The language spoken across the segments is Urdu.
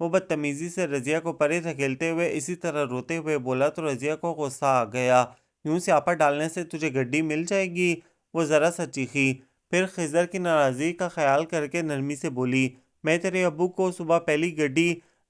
وہ بدتمیزی سے رضیہ کو پرے دھکیلتے ہوئے اسی طرح روتے ہوئے بولا تو رضیہ کو غصہ آ گیا۔ یوں سیاپا ڈالنے سے تجھے گڈی مل جائے گی؟ وہ ذرا سا چیخی، پھر خضر کی ناراضی کا خیال کر کے نرمی سے بولی، میں تیرے ابو کو صبح پہلی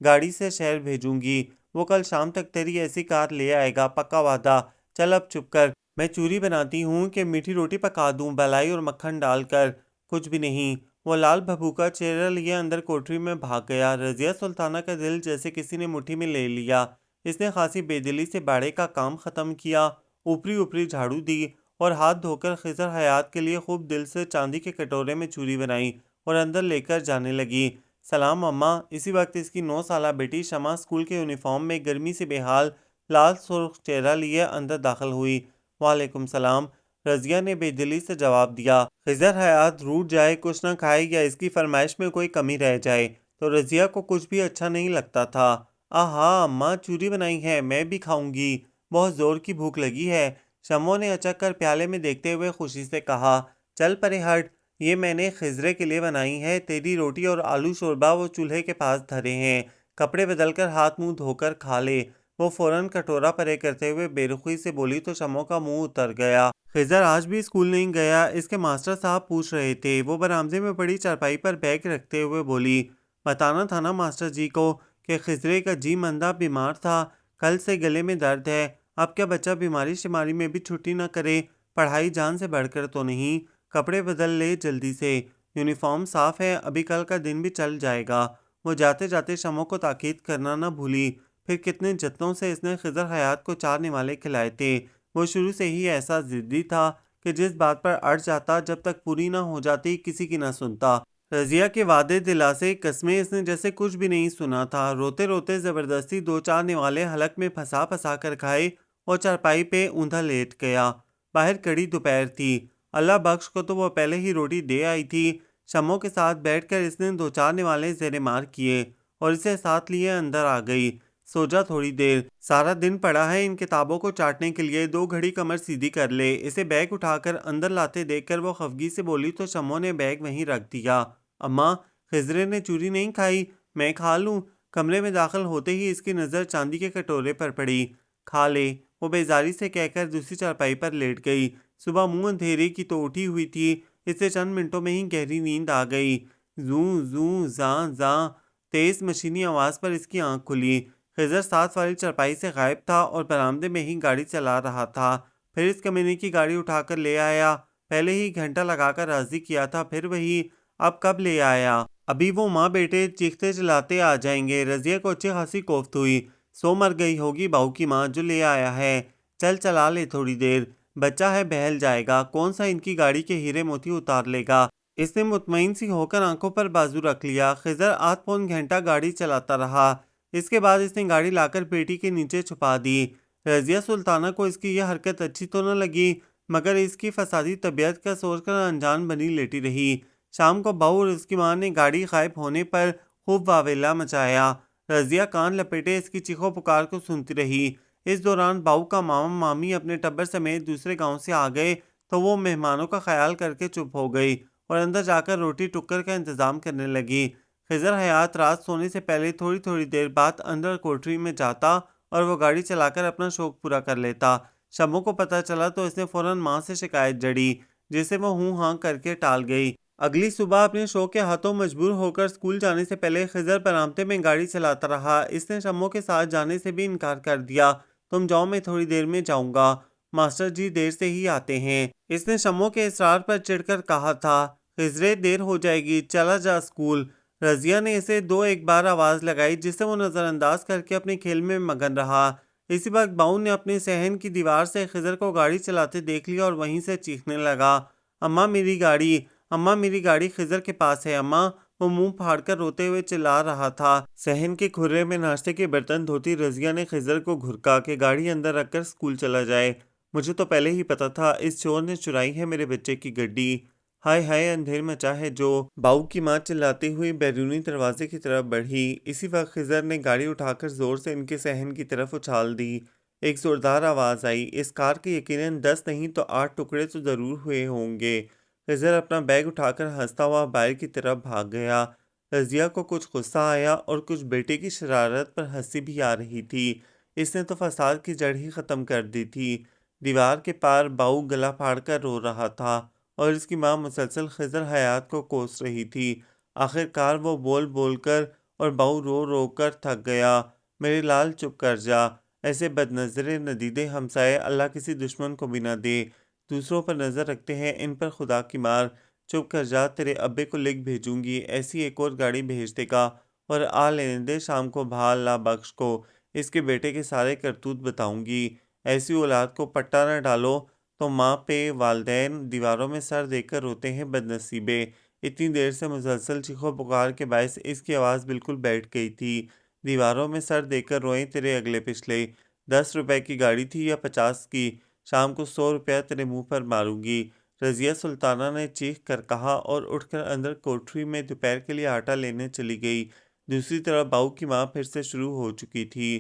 گاڑی سے شہر بھیجوں گی، وہ کل شام تک تیری ایسی کار لے آئے گا، پکا وعدہ۔ چل اب چپ کر، میں چوری بناتی ہوں کہ میٹھی روٹی پکا دوں بلائی اور مکھن ڈال کر؟ کچھ بھی نہیں۔ وہ لال بھبو کا چہرہ لیے اندر کوٹری میں بھاگ گیا۔ رضیہ سلطانہ کا دل جیسے کسی نے مٹھی میں لے لیا۔ اس نے خاصی بے دلی سے باڑے کا کام ختم کیا، اوپری اوپری جھاڑو دی اور ہاتھ دھو کر خضر حیات کے لیے خوب دل سے چاندی کے کٹورے میں چوری بنائی اور اندر لے کر جانے لگی۔ سلام اماں۔ اسی وقت اس کی 9 سالہ بیٹی شمع اسکول کے یونیفارم میں گرمی سے بے حال لال سرخ چہرہ لیے اندر داخل ہوئی۔ وعلیکم السلام، رضیہ نے بے دلی سے جواب دیا۔ خضر حیات روٹھ جائے، کچھ نہ کھائے یا اس کی فرمائش میں کوئی کمی رہ جائے تو رضیہ کو کچھ بھی اچھا نہیں لگتا تھا۔ آہا اماں، چوری بنائی ہے، میں بھی کھاؤں گی، بہت زور کی بھوک لگی ہے۔ شمع نے اچک کر پیالے میں دیکھتے ہوئے خوشی سے کہا، چل پرے ہٹ، یہ میں نے خضرے کے لیے بنائی ہے، تیری روٹی اور آلو شوربہ وہ چولہے کے پاس دھرے ہیں، کپڑے بدل کر ہاتھ منہ دھو کر کھا لے۔ وہ فوراً کٹورا پرے کرتے ہوئے بے رخی سے بولی تو شمع کا منہ اتر گیا۔ خضر آج بھی اسکول نہیں گیا، اس کے ماسٹر صاحب پوچھ رہے تھے۔ وہ برآمدے میں پڑی چارپائی پر بیگ رکھتے ہوئے بولی، بتانا تھا نا ماسٹر جی کو کہ خضرے کا جی مندہ بیمار تھا، کل سے گلے میں درد ہے۔ اب کیا بچہ بیماری شماری میں بھی چھٹی نہ کرے؟ پڑھائی جان سے بڑھ کر تو نہیں؟ کپڑے بدل لے جلدی سے، یونیفارم صاف ہے، ابھی کل کا دن بھی چل جائے گا۔ وہ جاتے جاتے شمع کو تاکید کرنا نہ بھولی۔ پھر کتنے جتنوں سے اس نے خضر حیات کو 4 نوالے کھلائے تھے۔ وہ شروع سے ہی ایسا ضدی تھا کہ جس بات پر اڑ جاتا جب تک پوری نہ ہو جاتی کسی کی نہ سنتا۔ رضیہ کے وعدے دلاسے قسمیں اس نے جیسے کچھ بھی نہیں سنا تھا۔ روتے روتے زبردستی 2-4 نوالے حلق میں پھنسا پھنسا کر کھائے اور چارپائی پہ اوندا لیٹ گیا۔ باہر کڑی دوپہر تھی۔ اللہ بخش کو تو وہ پہلے ہی روٹی دے آئی تھی۔ شمع کے ساتھ بیٹھ کر اس نے 2-4 نوالے زیر مار کیے اور اسے ساتھ لیے اندر آ گئی۔ سو جا تھوڑی دیر، سارا دن پڑا ہے ان کتابوں کو چاٹنے کے لیے، 2 گھڑی کمر سیدھی کر لے۔ اسے بیگ اٹھا کر اندر لاتے دیکھ کر وہ خفگی سے بولی تو شمع نے بیگ وہیں رکھ دیا۔ اماں، خضرے نے چوری نہیں کھائی، میں کھا لوں؟ کمرے میں داخل ہوتے ہی اس کی نظر چاندی کے کٹورے پر پڑی۔ کھا لے، وہ بیزاری سے کہہ کر دوسری چارپائی پر لیٹ گئی۔ صبح منہ اندھیرے کی تو اٹھی ہوئی تھی، اسے چند منٹوں میں ہی گہری نیند آ گئی۔ زوں زوں زاں زاں، تیز مشینی آواز پر اس کی آنکھ کھلی۔ خضر ساتھ والی چارپائی سے غائب تھا اور برآمدے میں ہی گاڑی چلا رہا تھا۔ پھر اس کمینے کی گاڑی اٹھا کر لے آیا۔ پہلے ہی گھنٹہ لگا کر راضی کیا تھا، پھر وہی، اب کب لے آیا؟ ابھی وہ ماں بیٹے چیختے چلاتے آ جائیں گے۔ رضیہ کو اچھی خاصی کوفت ہوئی۔ سو مر گئی ہوگی بہو کی ماں جو لے آیا ہے۔ چل چلا لے تھوڑی دیر، بچہ ہے بہل جائے گا، کون سا ان کی گاڑی کے ہیرے موتی اتار لے گا۔ اس نے مطمئن سی ہو کر آنکھوں پر بازو رکھ لیا۔ خضر آدھ پون گھنٹہ گاڑی چلاتا رہا۔ اس کے بعد اس نے گاڑی لا کر پیٹی کے نیچے چھپا دی۔ رضیہ سلطانہ کو اس کی یہ حرکت اچھی تو نہ لگی، مگر اس کی فسادی طبیعت کا سوچ کر انجان بنی لیٹی رہی۔ شام کو بہو اور اس کی ماں نے گاڑی غائب ہونے پر خوب واویلا مچایا۔ رضیہ کان لپیٹے اس کی چیخو پکار کو سنتی رہی۔ اس دوران بہو کا ماما مامی اپنے ٹبر سمیت دوسرے گاؤں سے آ گئے تو وہ مہمانوں کا خیال کر کے چپ ہو گئی اور اندر جا کر روٹی ٹکر کا انتظام کرنے لگی۔ خضر حیات رات سونے سے پہلے تھوڑی تھوڑی دیر بعد اندر کوٹری میں جاتا اور وہ گاڑی چلا کر اپنا شوق پورا کر لیتا۔ شمع کو پتہ چلا تو اس نے فوراً ماں سے شکایت جڑی، جسے وہ ہوں ہاں کر کے ٹال گئی۔ اگلی صبح اپنے شوق کے ہاتھوں مجبور ہو کر اسکول جانے سے پہلے خضر برآمدے میں گاڑی چلاتا رہا۔ اس نے شمع کے ساتھ جانے سے بھی انکار کر دیا۔ تم جاؤ، میں تھوڑی دیر میں جاؤں گا، ماسٹر جی دیر سے ہی آتے ہیں۔ اس نے شمع کے اصرار پر چڑھ کر کہا تھا، خضرے دیر ہو جائے گی، چلا جا اسکول۔ رضیہ نے اسے 2-1 بار آواز لگائی جس سے وہ نظر انداز کر کے اپنے کھیل میں مگن رہا۔ اسی وقت باؤ نے اپنے صحن کی دیوار سے خضر کو گاڑی چلاتے دیکھ لیا اور وہیں سے چیخنے لگا، اماں میری گاڑی، اماں میری گاڑی خضر کے پاس ہے اماں۔ وہ منہ پھاڑ کر روتے ہوئے چلا رہا تھا۔ صحن کے کھرے میں ناشتے کے برتن دھوتی رضیہ نے خضر کو گھرکا کہ گاڑی اندر رکھ کر اسکول چلا جائے۔ مجھے تو پہلے ہی پتا تھا اس چور نے چرائی ہے میرے بچے کی گڈی۔ ہائے ہائے، اندھیر مچا ہے جو۔ باؤ کی ماں چلاتی ہوئی بیرونی دروازے کی طرف بڑھی۔ اسی وقت خضر نے گاڑی اٹھا کر زور سے ان کے صحن کی طرف اچھال دی۔ ایک زوردار آواز آئی۔ اس کار کے یقیناً 10 نہیں تو 8 ٹکڑے تو ضرور ہوئے ہوں گے۔ خضر اپنا بیگ اٹھا کر ہنستا ہوا باہر کی طرف بھاگ گیا۔ رضیہ کو کچھ غصہ آیا اور کچھ بیٹے کی شرارت پر ہنسی بھی آ رہی تھی۔ اس نے تو فساد کی جڑ ہی ختم کر دی تھی۔ دیوار کے پار باؤ گلا پھاڑ کر رو رہا تھا اور اس کی ماں مسلسل خضر حیات کو کوس رہی تھی۔ آخر کار وہ بول بول کر اور باؤ رو رو کر تھک گیا۔ میرے لال چپ کر جا، ایسے بد نظر ندیدے ہمسائے اللہ کسی دشمن کو بھی نہ دے۔ دوسروں پر نظر رکھتے ہیں، ان پر خدا کی مار۔ چپ کر جا، تیرے ابے کو لکھ بھیجوں گی، ایسی ایک اور گاڑی بھیج دے گا اور آ لینے دے شام کو بھال لا بخش کو، اس کے بیٹے کے سارے کرتوت بتاؤں گی۔ ایسی اولاد کو پٹا نہ ڈالو تو ماں پہ والدین دیواروں میں سر دے کر روتے ہیں بد نصیبے۔ اتنی دیر سے مسلسل چیخو پکار کے باعث اس کی آواز بالکل بیٹھ گئی تھی۔ دیواروں میں سر دے کر روئیں تیرے اگلے پچھلے، 10 روپے کی گاڑی تھی یا 50 کی، شام کو 100 روپیہ تیرے منہ پر ماروں گی۔ رضیہ سلطانہ نے چیخ کر کہا اور اٹھ کر اندر کوٹھری میں دوپہر کے لیے آٹا لینے چلی گئی۔ دوسری طرف باؤ کی ماں پھر سے شروع ہو چکی تھی۔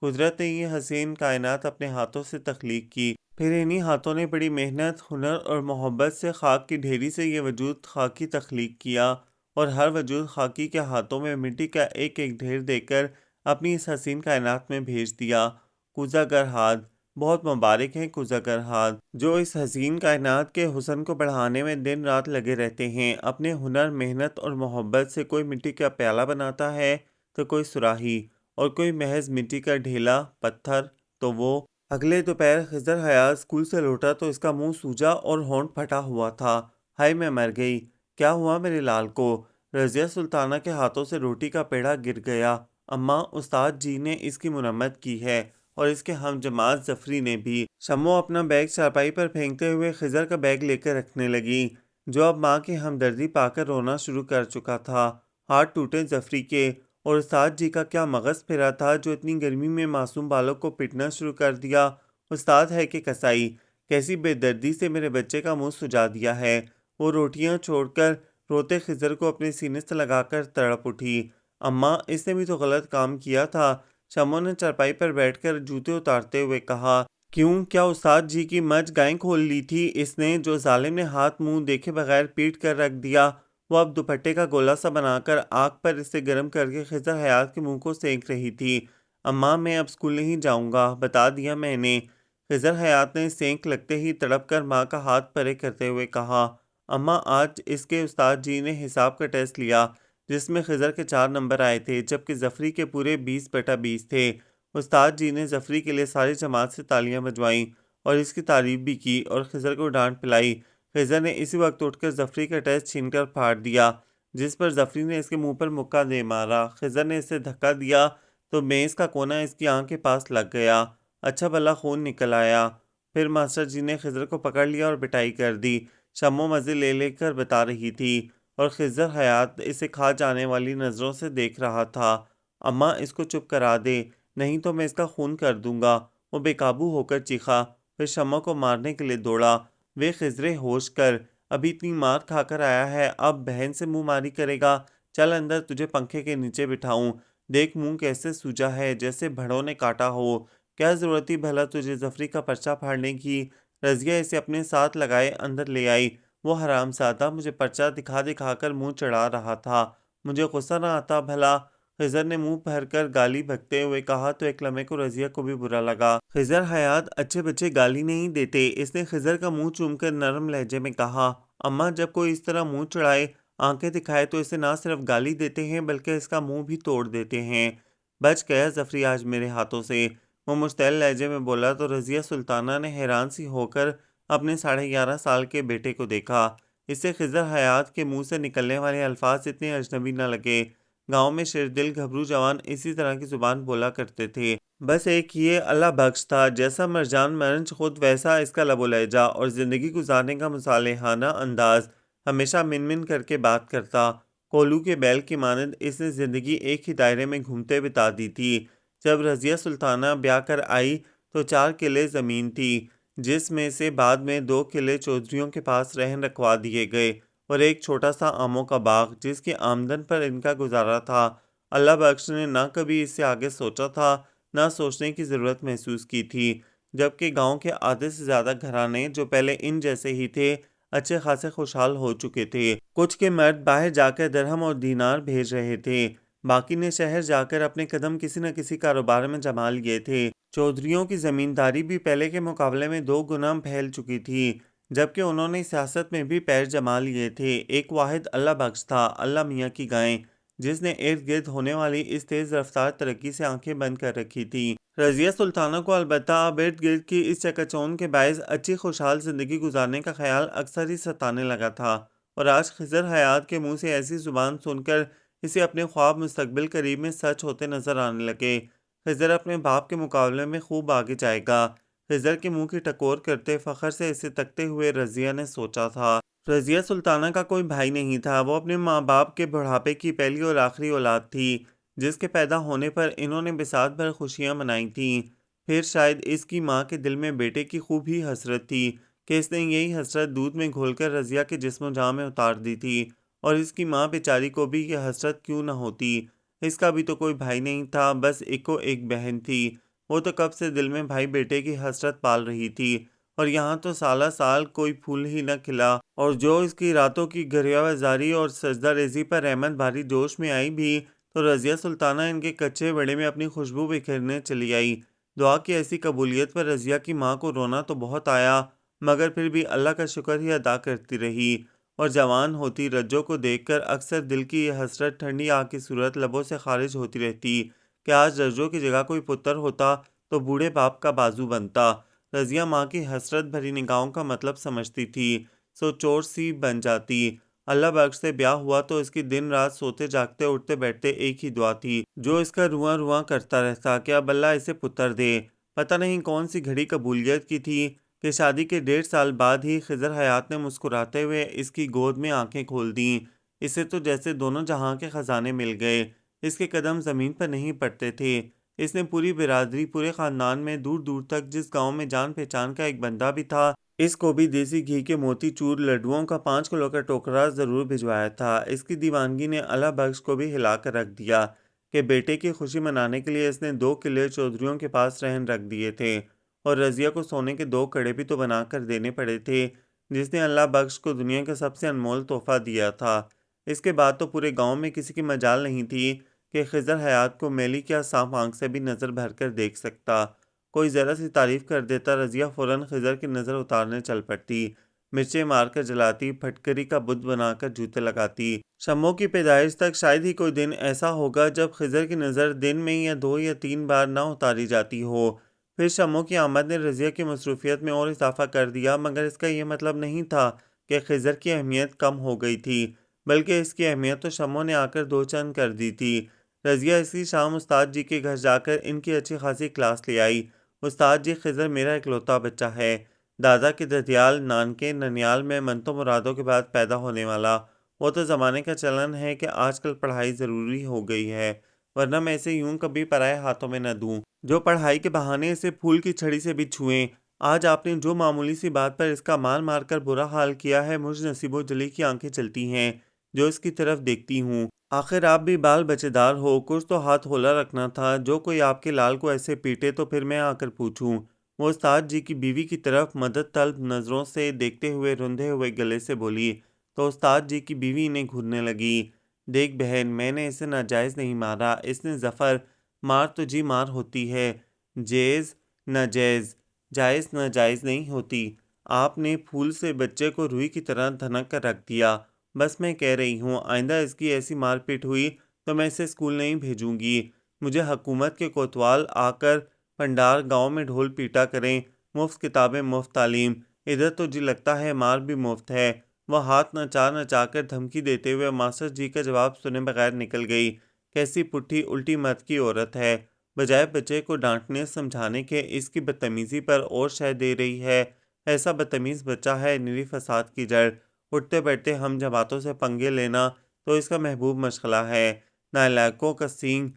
قدرت نے یہ حسین کائنات اپنے ہاتھوں سے تخلیق کی، پھر انہی ہاتھوں نے بڑی محنت، ہنر اور محبت سے خاک کی ڈھیری سے یہ وجود خاکی تخلیق کیا، اور ہر وجود خاکی کے ہاتھوں میں مٹی کا ایک ایک ڈھیر دے کر اپنی اس حسین کائنات میں بھیج دیا۔ کوزہ گر ہاتھ، بہت مبارک ہیں کوزہ گر ہاتھ، جو اس حسین کائنات کے حسن کو بڑھانے میں دن رات لگے رہتے ہیں۔ اپنے ہنر، محنت اور محبت سے کوئی مٹی کا پیالہ بناتا ہے تو کوئی صراحی، اور کوئی محض مٹی کا ڈھیلا پتھر۔ تو وہ اگلے دوپہر خضر حیات اسکول سے لوٹا تو اس کا منہ سوجا اور ہونٹ پھٹا ہوا تھا۔ ہائے میں مر گئی، کیا ہوا میرے لال کو؟ رضیہ سلطانہ کے ہاتھوں سے روٹی کا پیڑا گر گیا۔ اماں، استاد جی نے اس کی مرمت کی ہے، اور اس کے ہم جماعت ظفری نے بھی۔ شمو اپنا بیگ چارپائی پر پھینکتے ہوئے خضر کا بیگ لے کر رکھنے لگی، جو اب ماں کی ہمدردی پا کر رونا شروع کر چکا تھا۔ ہاتھ ٹوٹے ظفری کے، اور استاد جی کا کیا مغز پھرا تھا جو اتنی گرمی میں معصوم بالوں کو پٹنا شروع کر دیا۔ استاد ہے کہ کسائی، کیسی بے دردی سے میرے بچے کا منہ سجا دیا ہے۔ وہ روٹیاں چھوڑ کر روتے خضر کو اپنے سینے سے لگا کر تڑپ اٹھی۔ اماں، اس نے بھی تو غلط کام کیا تھا، شمو نے چارپائی پر بیٹھ کر جوتے اتارتے ہوئے کہا۔ کیوں؟ کیا استاد جی کی مجھ گائیں کھول لی تھی اس نے، جو ظالم نے ہاتھ منہ دیکھے بغیر پیٹ کر رکھ دیا؟ وہ اب دوپٹے کا گولا سا بنا کر آگ پر اسے گرم کر کے خضر حیات کے منہ کو سینک رہی تھی۔ اماں، میں اب اسکول نہیں جاؤں گا، بتا دیا میں نے۔ خضر حیات نے سینک لگتے ہی تڑپ کر ماں کا ہاتھ پرے کرتے ہوئے کہا۔ اماں، آج اس کے استاد جی نے حساب کا ٹیسٹ لیا، جس میں خضر کے 4 نمبر آئے تھے، جبکہ ظفری کے پورے 20/20 تھے۔ استاد جی نے ظفری کے لیے ساری جماعت سے تالیاں بجوائیں اور اس کی تعریف بھی کی اور خضر کو ڈانٹ پلائی۔ خضر نے اسی وقت اٹھ کر ظفری کا ٹیسٹ چھین کر پھاڑ دیا، جس پر ظفری نے اس کے منہ پر مکہ دے مارا۔ خضر نے اسے دھکا دیا تو میز کا کونا اس کی آنکھ کے پاس لگ گیا۔ اچھا بھلا خون نکل آیا۔ پھر ماسٹر جی نے خضر کو پکڑ لیا اور پٹائی کر دی۔ شمو مزے لے لے کر بتا رہی تھی اور خضر حیات اسے کھا جانے والی نظروں سے دیکھ رہا تھا۔ اماں، اس کو چپ کرا دے، نہیں تو میں اس کا خون کر دوں گا۔ وہ بے قابو ہو کر چیخا، پھر شمو کو مارنے کے لیے دوڑا۔ وے خضرے، ہوش کر، ابھی اتنی مار کھا کر آیا ہے، اب بہن سے منہ ماری کرے گا؟ چل اندر، تجھے پنکھے کے نیچے بٹھاؤں، دیکھ منہ کیسے سوجا ہے، جیسے بھڑوں نے کاٹا ہو۔ کیا ضرورت تھی بھلا تجھے ظفری کا پرچہ پھاڑنے کی؟ رضیہ اسے اپنے ساتھ لگائے اندر لے آئی۔ وہ حرام زادہ مجھے پرچہ دکھا دکھا کر منہ چڑھا رہا تھا، مجھے غصہ نہ آتا بھلا؟ خضر نے منہ بھر کر گالی بکتے ہوئے کہا تو ایک لمحے کو رضیہ کو بھی برا لگا۔ خضر حیات اچھے بچے گالی نہیں دیتے، اس نے خضر کا منہ چوم کر نرم لہجے میں کہا۔ اماں، جب کوئی اس طرح منہ چڑھائے، آنکھیں دکھائے تو اسے نہ صرف گالی دیتے ہیں بلکہ اس کا منہ بھی توڑ دیتے ہیں۔ بچ گیا ظفری آج میرے ہاتھوں سے، وہ مشتعل لہجے میں بولا تو رضیہ سلطانہ نے حیران سی ہو کر اپنے 11.5 سال کے بیٹے کو دیکھا۔ اسے خضر حیات کے منہ سے نکلنے والے الفاظ اتنے اجنبی نہ لگے۔ گاؤں میں شیردل گھبرو جوان اسی طرح کی زبان بولا کرتے تھے۔ بس ایک یہ اللہ بخش تھا، جیسا مرجان مرنج خود ویسا اس کا لب و لہجہ اور زندگی گزارنے کا مصالحانہ انداز، ہمیشہ من من کر کے بات کرتا۔ کولو کے بیل کی مانند اس نے زندگی ایک ہی دائرے میں گھومتے بتا دی تھی۔ جب رضیہ سلطانہ بیاہ کر آئی تو 4 کلے زمین تھی، جس میں سے بعد میں 2 کلے چودھریوں کے پاس رہن رکھوا دیے گئے، اور ایک چھوٹا سا آموں کا باغ جس کی آمدن پر ان کا گزارا تھا۔ اللہ بخش نے نہ کبھی اس سے آگے سوچا تھا، نہ سوچنے کی ضرورت محسوس کی تھی، جبکہ گاؤں کے آدھے سے زیادہ گھرانے جو پہلے ان جیسے ہی تھے، اچھے خاصے خوشحال ہو چکے تھے۔ کچھ کے مرد باہر جا کر درہم اور دینار بھیج رہے تھے، باقی نے شہر جا کر اپنے قدم کسی نہ کسی کاروبار میں جما لیے تھے۔ چودھریوں کی زمینداری بھی پہلے کے مقابلے میں 2 گنا پھیل چکی تھی، جبکہ انہوں نے سیاست میں بھی پیر جما لیے تھے۔ ایک واحد اللہ بخش تھا، اللہ میاں کی گائیں، جس نے ارد گرد ہونے والی اس تیز رفتار ترقی سے آنکھیں بند کر رکھی تھی۔ رضیہ سلطانہ کو البتہ اب ارد گرد کی اس چکاچوند کے باعث اچھی خوشحال زندگی گزارنے کا خیال اکثر ہی ستانے لگا تھا، اور آج خضر حیات کے منہ سے ایسی زبان سن کر اسے اپنے خواب مستقبل قریب میں سچ ہوتے نظر آنے لگے۔ خضر اپنے باپ کے مقابلے میں خوب آگے جائے گا، خضر کے منہ کی ٹکور کرتے فخر سے اسے تکتے ہوئے رضیہ نے سوچا تھا۔ رضیہ سلطانہ کا کوئی بھائی نہیں تھا، وہ اپنے ماں باپ کے بڑھاپے کی پہلی اور آخری اولاد تھی، جس کے پیدا ہونے پر انہوں نے بساط بھر خوشیاں منائی تھیں۔ پھر شاید اس کی ماں کے دل میں بیٹے کی خوب ہی حسرت تھی کہ اس نے یہی حسرت دودھ میں گھول کر رضیہ کے جسم و جاں میں اتار دی تھی، اور اس کی ماں بیچاری کو بھی یہ حسرت کیوں نہ ہوتی۔ اس کا بھی تو کوئی بھائی نہیں تھا، بس ایک بہن تھی۔ وہ تو کب سے دل میں بھائی بیٹے کی حسرت پال رہی تھی، اور یہاں تو سالہ سال کوئی پھول ہی نہ کھلا، اور جو اس کی راتوں کی گریہ زاری اور سجدہ ریزی پر رحمت بھاری جوش میں آئی بھی تو رضیہ سلطانہ ان کے کچے بڑے میں اپنی خوشبو بکھیرنے چلی آئی۔ دعا کی ایسی قبولیت پر رضیہ کی ماں کو رونا تو بہت آیا، مگر پھر بھی اللہ کا شکر ہی ادا کرتی رہی، اور جوان ہوتی رجو کو دیکھ کر اکثر دل کی یہ حسرت ٹھنڈی آگ کی صورت لبوں سے خارج ہوتی رہتی کہ آج رجو کی جگہ کوئی پتر ہوتا تو بوڑھے باپ کا بازو بنتا۔ رضیہ ماں کی حسرت بھری نگاہوں کا مطلب سمجھتی تھی، سو چور سی بن جاتی۔ اللہ بخش سے بیاہ ہوا تو اس کی دن رات سوتے جاگتے اٹھتے بیٹھتے ایک ہی دعا تھی، جو اس کا رواں رواں کرتا رہتا کہ اب اللہ اسے پتر دے۔ پتہ نہیں کون سی گھڑی قبولیت کی تھی کہ شادی کے 1.5 سال بعد ہی خضر حیات نے مسکراتے ہوئے اس کی گود میں آنکھیں کھول دیں۔ اسے تو جیسے دونوں جہاں کے خزانے مل گئے، اس کے قدم زمین پر نہیں پڑتے تھے۔ اس نے پوری برادری، پورے خاندان میں دور دور تک جس گاؤں میں جان پہچان کا ایک بندہ بھی تھا، اس کو بھی دیسی گھی کے موتی چور لڈوؤں کا 5 کلو کا ٹوکرا ضرور بھجوایا تھا۔ اس کی دیوانگی نے اللہ بخش کو بھی ہلا کر رکھ دیا کہ بیٹے کی خوشی منانے کے لیے اس نے 2 قلعے چودھریوں کے پاس رہن رکھ دیے تھے، اور رضیہ کو سونے کے 2 کڑے بھی تو بنا کر دینے پڑے تھے، جس نے اللہ بخش کو دنیا کا سب سے انمول تحفہ دیا تھا۔ اس کے بعد تو پورے گاؤں میں کسی کی مجال نہیں تھی کہ خضر حیات کو میلی کیا صاف آنکھ سے بھی نظر بھر کر دیکھ سکتا۔ کوئی ذرا سی تعریف کر دیتا، رضیہ فوراً خضر کی نظر اتارنے چل پڑتی، مرچیں مار کر جلاتی، پھٹکری کا بت بنا کر جوتے لگاتی۔ شمو کی پیدائش تک شاید ہی کوئی دن ایسا ہوگا جب خضر کی نظر دن میں یا 2 یا 3 بار نہ اتاری جاتی ہو۔ پھر شمو کی آمد نے رضیہ کی مصروفیت میں اور اضافہ کر دیا، مگر اس کا یہ مطلب نہیں تھا کہ خضر کی اہمیت کم ہو گئی تھی، بلکہ اس کی اہمیت تو شمو نے آ کر 2 چند کر دی تھی۔ رضیہ اسی شام استاد جی کے گھر جا کر ان کی اچھی خاصی کلاس لے آئی۔ استاد جی، خضر میرا اکلوتا بچہ ہے، دادا کے ددیال نانکے ننیال میں منتوں مرادوں کے بعد پیدا ہونے والا۔ وہ تو زمانے کا چلن ہے کہ آج کل پڑھائی ضروری ہو گئی ہے، ورنہ میں اسے یوں کبھی پرائے ہاتھوں میں نہ دوں جو پڑھائی کے بہانے اسے پھول کی چھڑی سے بھی چھوئیں۔ آج آپ نے جو معمولی سی بات پر اس کا مار مار کر برا حال کیا ہے، مجھ نصیب و جلی کی آنکھیں چلتی ہیں جو اس کی طرف دیکھتی ہوں۔ آخر آپ بھی بال بچے دار ہو، کچھ تو ہاتھ ہولا رکھنا تھا، جو کوئی آپ کے لال کو ایسے پیٹے تو پھر میں آ کر پوچھوں۔ وہ استاد جی کی بیوی کی طرف مدد طلب نظروں سے دیکھتے ہوئے رندھے ہوئے گلے سے بولی، تو استاد جی کی بیوی انہیں گھورنے لگی۔ دیکھ بہن، میں نے اسے ناجائز نہیں مارا، اس نے ظفر، مار تو جی مار ہوتی ہے، جیز ناجائز، جائز ناجائز نہیں ہوتی۔ آپ نے پھول سے بچے کو روئی کی طرح دھنک کر رکھ دیا۔ بس میں کہہ رہی ہوں، آئندہ اس کی ایسی مار پیٹ ہوئی تو میں اسے اسکول نہیں بھیجوں گی۔ مجھے حکومت کے کوتوال آ کر پنڈار گاؤں میں ڈھول پیٹا کریں، مفت کتابیں، مفت تعلیم۔ ادھر تو جی لگتا ہے مار بھی مفت ہے۔ وہ ہاتھ نچا نچا کر دھمکی دیتے ہوئے ماسٹر جی کا جواب سنے بغیر نکل گئی۔ کیسی پٹھی الٹی مت کی عورت ہے، بجائے بچے کو ڈانٹنے سمجھانے کے اس کی بدتمیزی پر اور شہ دے رہی ہے۔ ایسا بدتمیز بچہ ہے نری فساد کی جڑ۔ اٹھتے بیٹھتے ہم جماعتوں سے پنگے لینا تو اس کا محبوب مشغلہ ہے۔ نالائقوں کا سینگ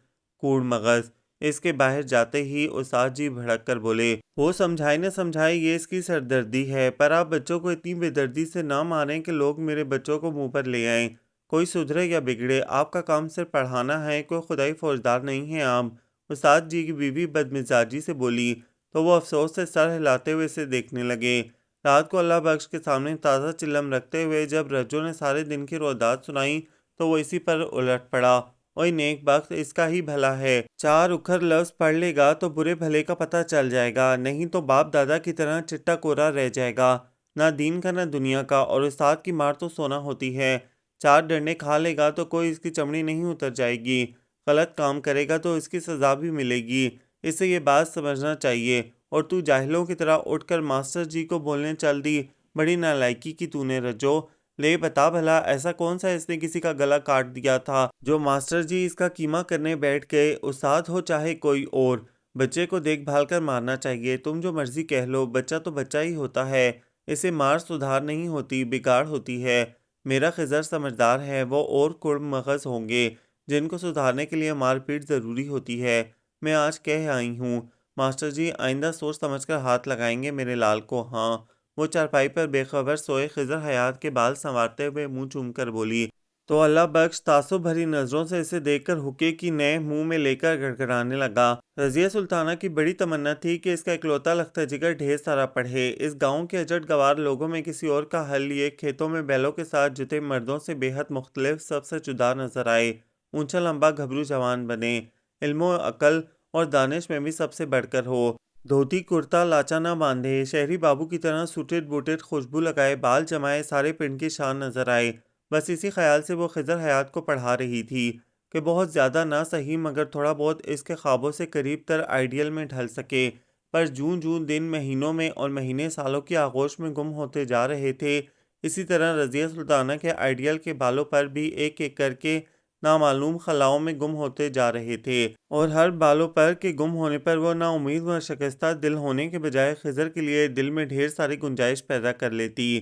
کوڑ مغز۔ اس کے باہر جاتے ہی استاد جی بھڑک کر بولے، وہ سمجھائے نہ سمجھائے یہ اس کی سردردی ہے، پر آپ بچوں کو اتنی بے دردی سے نہ ماریں کہ لوگ میرے بچوں کو منہ پر لے آئیں۔ کوئی سدھرے یا بگڑے، آپ کا کام صرف پڑھانا ہے، کوئی خدائی فوجدار نہیں ہیں آپ۔ استاد جی کی بیوی بدمزاجی سے بولی تو وہ افسوس سے سر ہلاتے ہوئے اسے دیکھنے لگے۔ رات کو اللہ بخش کے سامنے تازہ چلم رکھتے ہوئے جب رجو نے سارے دن کی رویداد سنائی تو وہ اسی پر الٹ پڑا۔ اوئے نیک بخت، اس کا ہی بھلا ہے، 4 اکھر لفظ پڑھ لے گا تو برے بھلے کا پتہ چل جائے گا، نہیں تو باپ دادا کی طرح چٹا کورا رہ جائے گا، نہ دین کا نہ دنیا کا، اور استاد کی مار تو سونا ہوتی ہے۔ 4 ڈنڈے کھا لے گا تو کوئی اس کی چمڑی نہیں اتر جائے گی، غلط کام کرے گا تو اس کی سزا بھی ملے گی، اسے یہ بات سمجھنا چاہیے۔ اور تو جاہلوں کی طرح اٹھ کر ماسٹر جی کو بولنے چل دی، بڑی نالائکی کی تو نے رجو۔ لے بتا بھلا، ایسا کون سا اس نے کسی کا گلا کاٹ دیا تھا جو ماسٹر جی اس کا کیما کرنے بیٹھ گئے؟ استاد ہو چاہے کوئی اور، بچے کو دیکھ بھال کر مارنا چاہیے۔ تم جو مرضی کہہ لو، بچہ تو بچہ ہی ہوتا ہے، اسے مار سدھار نہیں ہوتی، بگاڑ ہوتی ہے۔ میرا خضر سمجھدار ہے، وہ اور کڑ مغز ہوں گے جن کو سدھارنے کے لیے مار پیٹ ضروری ہوتی ہے۔ میں آج کہہ آئی ہوں ماسٹر جی، آئندہ سوچ سمجھ کر ہاتھ لگائیں گے میرے لال کو۔ ہاں۔ وہ چارپائی پر بے خبر سوئے خضر حیات کے بال سنوارتے ہوئے منہ چوم کر بولی تو اللہ بخش تعصب بھری نظروں سے اسے دیکھ کر حقے کی نئے منہ میں لے کر گڑگڑانے لگا۔ رضیہ سلطانہ کی بڑی تمنا تھی کہ اس کا اکلوتا لختہ جگر ڈھیر سارا پڑھے، اس گاؤں کے اجٹ گوار لوگوں میں کسی اور کا حل لیے کھیتوں میں بیلوں کے ساتھ جتے مردوں سے بے حد مختلف، سب سے جدا نظر آئے، اونچا لمبا گھبرو جوان بنے، علم و عقل اور دانش میں بھی سب سے بڑھ کر ہو، دھوتی کرتا لاچا نہ باندھے، شہری بابو کی طرح سوٹڈ بوٹڈ خوشبو لگائے بال جمائے سارے پنڈ کی شان نظر آئے۔ بس اسی خیال سے وہ خضر حیات کو پڑھا رہی تھی کہ بہت زیادہ نہ صحیح مگر تھوڑا بہت اس کے خوابوں سے قریب تر آئیڈیل میں ڈھل سکے۔ پر جوں جوں دن مہینوں میں اور مہینے سالوں کی آغوش میں گم ہوتے جا رہے تھے، اسی طرح رضیہ سلطانہ کے آئیڈیل کے بالوں پر بھی ایک ایک کر کے نامعلوم خلاؤں میں گم ہوتے جا رہے تھے، اور ہر بالوں پر کے گم ہونے پر وہ نا امید و شکستہ دل ہونے کے بجائے خضر کے لیے دل میں ڈھیر ساری گنجائش پیدا کر لیتی۔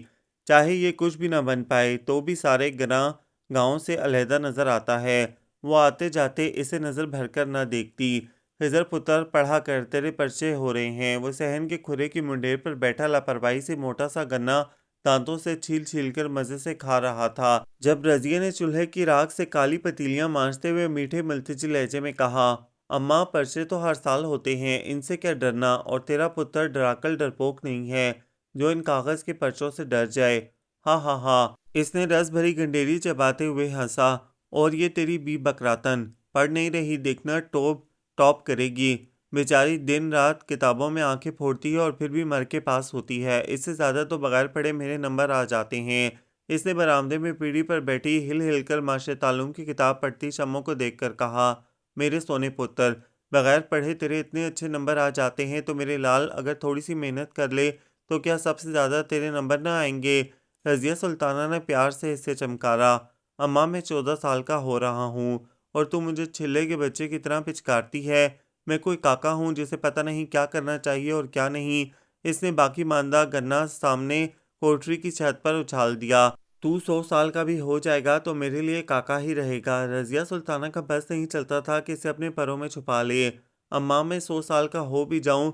چاہے یہ کچھ بھی نہ بن پائے تو بھی سارے گراں گاؤں سے علیحدہ نظر آتا ہے، وہ آتے جاتے اسے نظر بھر کر نہ دیکھتی۔ خضر پتر پڑھا کر، تیرے پرچے ہو رہے ہیں۔ وہ صحن کے کھرے کی منڈیر پر بیٹھا لاپرواہی سے موٹا سا گنا دانتوں سے چھیل چھیل کر مزے سے کھا رہا تھا جب رضیہ نے چولہے کی راکھ سے کالی پتیلیاں مانجتے ہوئے میٹھے ملتجی لہجے میں کہا، اماں پرچے تو ہر سال ہوتے ہیں، ان سے کیا ڈرنا، اور تیرا پتر ڈراکل ڈرپوک نہیں ہے جو ان کاغذ کے پرچوں سے ڈر جائے۔ ہاں ہاں ہاں۔ اس نے رس بھری گنڈیری چباتے ہوئے ہنسا۔ اور یہ تیری بی بکراتن پڑھ نہیں رہی، دیکھنا ٹاپ کرے گی، بیچاری دن رات کتابوں میں آنکھیں پھوڑتی ہے اور پھر بھی مر کے پاس ہوتی ہے، اس سے زیادہ تو بغیر پڑھے میرے نمبر آ جاتے ہیں۔ اس نے برآمدے میں پیڑھی پر بیٹھی ہل ہل کر معاشرے تعلوم کی کتاب پڑھتی شموں کو دیکھ کر کہا، میرے سونے پتر، بغیر پڑھے تیرے اتنے اچھے نمبر آ جاتے ہیں تو میرے لال اگر تھوڑی سی محنت کر لے تو کیا سب سے زیادہ تیرے نمبر نہ آئیں گے؟ رضیہ سلطانہ نے پیار سے اسے چمکارا۔ اماں، میں 14 سال کا ہو رہا ہوں اور تو مجھے چھلے کے بچے کی طرح پچکارتی ہے، میں کوئی کاکا ہوں جسے پتہ نہیں کیا کرنا چاہیے اور کیا نہیں۔ اس نے باقی ماندہ گنا سامنے کوٹری کی چھت پر اچھال دیا۔ تو 100 سال کا بھی ہو جائے گا تو میرے لیے کاکا ہی رہے گا۔ رضیہ سلطانہ کا بس نہیں چلتا تھا کہ اسے اپنے پروں میں چھپا لے۔ اماں، میں 100 سال کا ہو بھی جاؤں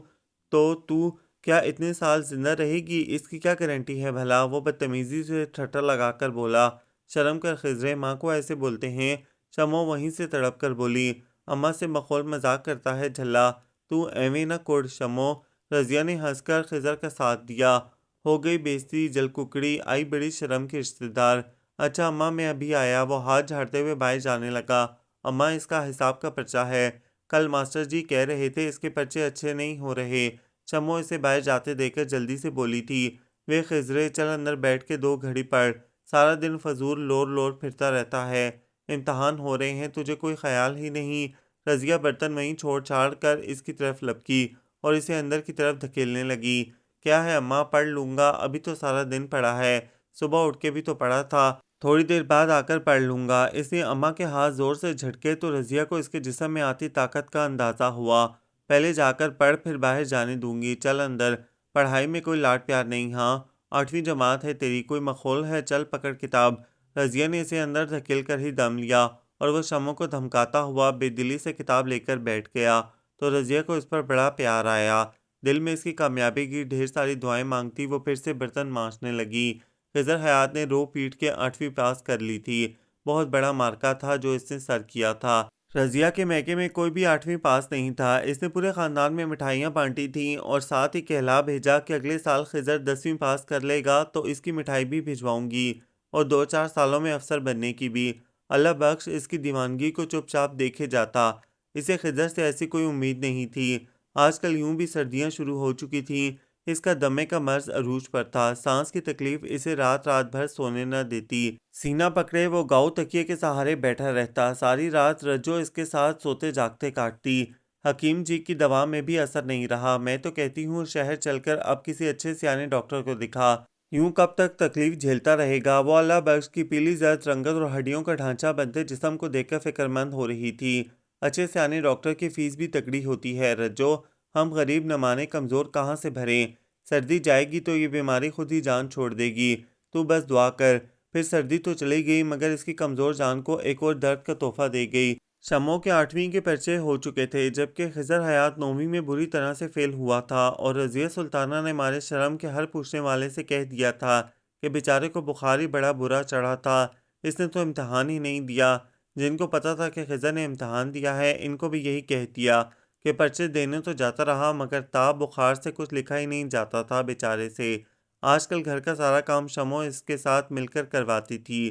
تو کیا اتنے سال زندہ رہے گی؟ اس کی کیا گارنٹی ہے بھلا؟ وہ بدتمیزی سے ٹھٹر لگا کر بولا۔ شرم کر خضرے، ماں کو ایسے بولتے ہیں؟ شمو وہیں سے تڑپ کر بولی، اماں سے مخول مذاق کرتا ہے جھلا، تو ایویں نہ کڑ شمو۔ رضیہ نے ہنس کر خضر کا ساتھ دیا۔ ہو گئی بیزتی، جل ککڑی، آئی بڑی شرم کے رشتہ دار۔ اچھا اماں، میں ابھی آیا۔ وہ ہاتھ جھاڑتے ہوئے باہر جانے لگا۔ اماں، اس کا حساب کا پرچہ ہے، کل ماسٹر جی کہہ رہے تھے اس کے پرچے اچھے نہیں ہو رہے۔ شمو اسے باہر جاتے دیکھ کر جلدی سے بولی تھی، وے خضرے، چل اندر بیٹھ کے 2 گھڑی پڑھ، سارا دن فضول لور لور پھرتا رہتا ہے، امتحان ہو رہے ہیں، تجھے کوئی خیال ہی نہیں۔ رضیہ برتن وہیں چھوڑ چھاڑ کر اس کی طرف لپکی اور اسے اندر کی طرف دھکیلنے لگی۔ کیا ہے اماں، پڑھ لوں گا، ابھی تو سارا دن پڑھا ہے، صبح اٹھ کے بھی تو پڑھا تھا، تھوڑی دیر بعد آ کر پڑھ لوں گا۔ اس نے اماں کے ہاتھ زور سے جھٹکے تو رضیہ کو اس کے جسم میں آتی طاقت کا اندازہ ہوا۔ پہلے جا کر پڑھ، پھر باہر جانے دوں گی، چل اندر، پڑھائی میں کوئی لاڈ پیار نہیں، ہاں، 8ویں جماعت ہے تیری، کوئی مخول ہے، چل پکڑ کتاب۔ رضیہ نے اسے اندر دھکیل کر ہی دم لیا اور وہ شموں کو دھمکاتا ہوا بے دلی سے کتاب لے کر بیٹھ گیا تو رضیہ کو اس پر بڑا پیار آیا۔ دل میں اس کی کامیابی کی ڈھیر ساری دعائیں مانگتی وہ پھر سے برتن مانجنے لگی۔ خضر حیات نے رو پیٹ کے 8ویں پاس کر لی تھی، بہت بڑا مارکا تھا جو اس نے سر کیا تھا۔ رضیہ کے میکے میں کوئی بھی 8ویں پاس نہیں تھا۔ اس نے پورے خاندان میں مٹھائیاں بانٹی تھیں اور ساتھ ہی کہلا بھیجا کہ اگلے سال خضر 10ویں پاس کر لے گا تو اس کی مٹھائی بھی بھجواؤں گی اور 2-4 سالوں میں افسر بننے کی بھی۔ اللہ بخش اس کی دیوانگی کو چپ چاپ دیکھے جاتا۔ اسے خضر سے ایسی کوئی امید نہیں تھی۔ آج کل یوں بھی سردیاں شروع ہو چکی تھیں۔ اس کا دمے کا مرض عروج پر تھا۔ سانس کی تکلیف اسے رات رات بھر سونے نہ دیتی۔ سینہ پکڑے وہ گاؤ تکیے کے سہارے بیٹھا رہتا۔ ساری رات رجو اس کے ساتھ سوتے جاگتے کاٹتی۔ حکیم جی کی دوا میں بھی اثر نہیں رہا۔ میں تو کہتی ہوں شہر چل کر اب کسی اچھے سیانے ڈاکٹر کو دکھا۔ یوں کب تک تکلیف جھیلتا رہے گا؟ وہ اللہ بخش کی پیلی زرد رنگت اور ہڈیوں کا ڈھانچہ بنتے جسم کو دیکھ کر فکر مند ہو رہی تھی۔ اچھے سیانے ڈاکٹر کی فیس بھی تکڑی ہوتی ہے رجو، ہم غریب نہ مانے کمزور کہاں سے بھریں؟ سردی جائے گی تو یہ بیماری خود ہی جان چھوڑ دے گی، تو بس دعا کر۔ پھر سردی تو چلی گئی مگر اس کی کمزور جان کو ایک اور درد کا تحفہ دے گئی۔ شموں کے 8ویں کے پرچے ہو چکے تھے جبکہ خضر حیات 9ویں میں بری طرح سے فیل ہوا تھا اور رضیہ سلطانہ نے مارے شرم کے ہر پوچھنے والے سے کہہ دیا تھا کہ بیچارے کو بخار ہی بڑا برا چڑھا تھا، اس نے تو امتحان ہی نہیں دیا۔ جن کو پتا تھا کہ خضر نے امتحان دیا ہے ان کو بھی یہی کہہ دیا کہ پرچے دینے تو جاتا رہا مگر تاب بخار سے کچھ لکھا ہی نہیں جاتا تھا بیچارے سے۔ آج کل گھر کا سارا کام شموں اس کے ساتھ مل کر کرواتی تھی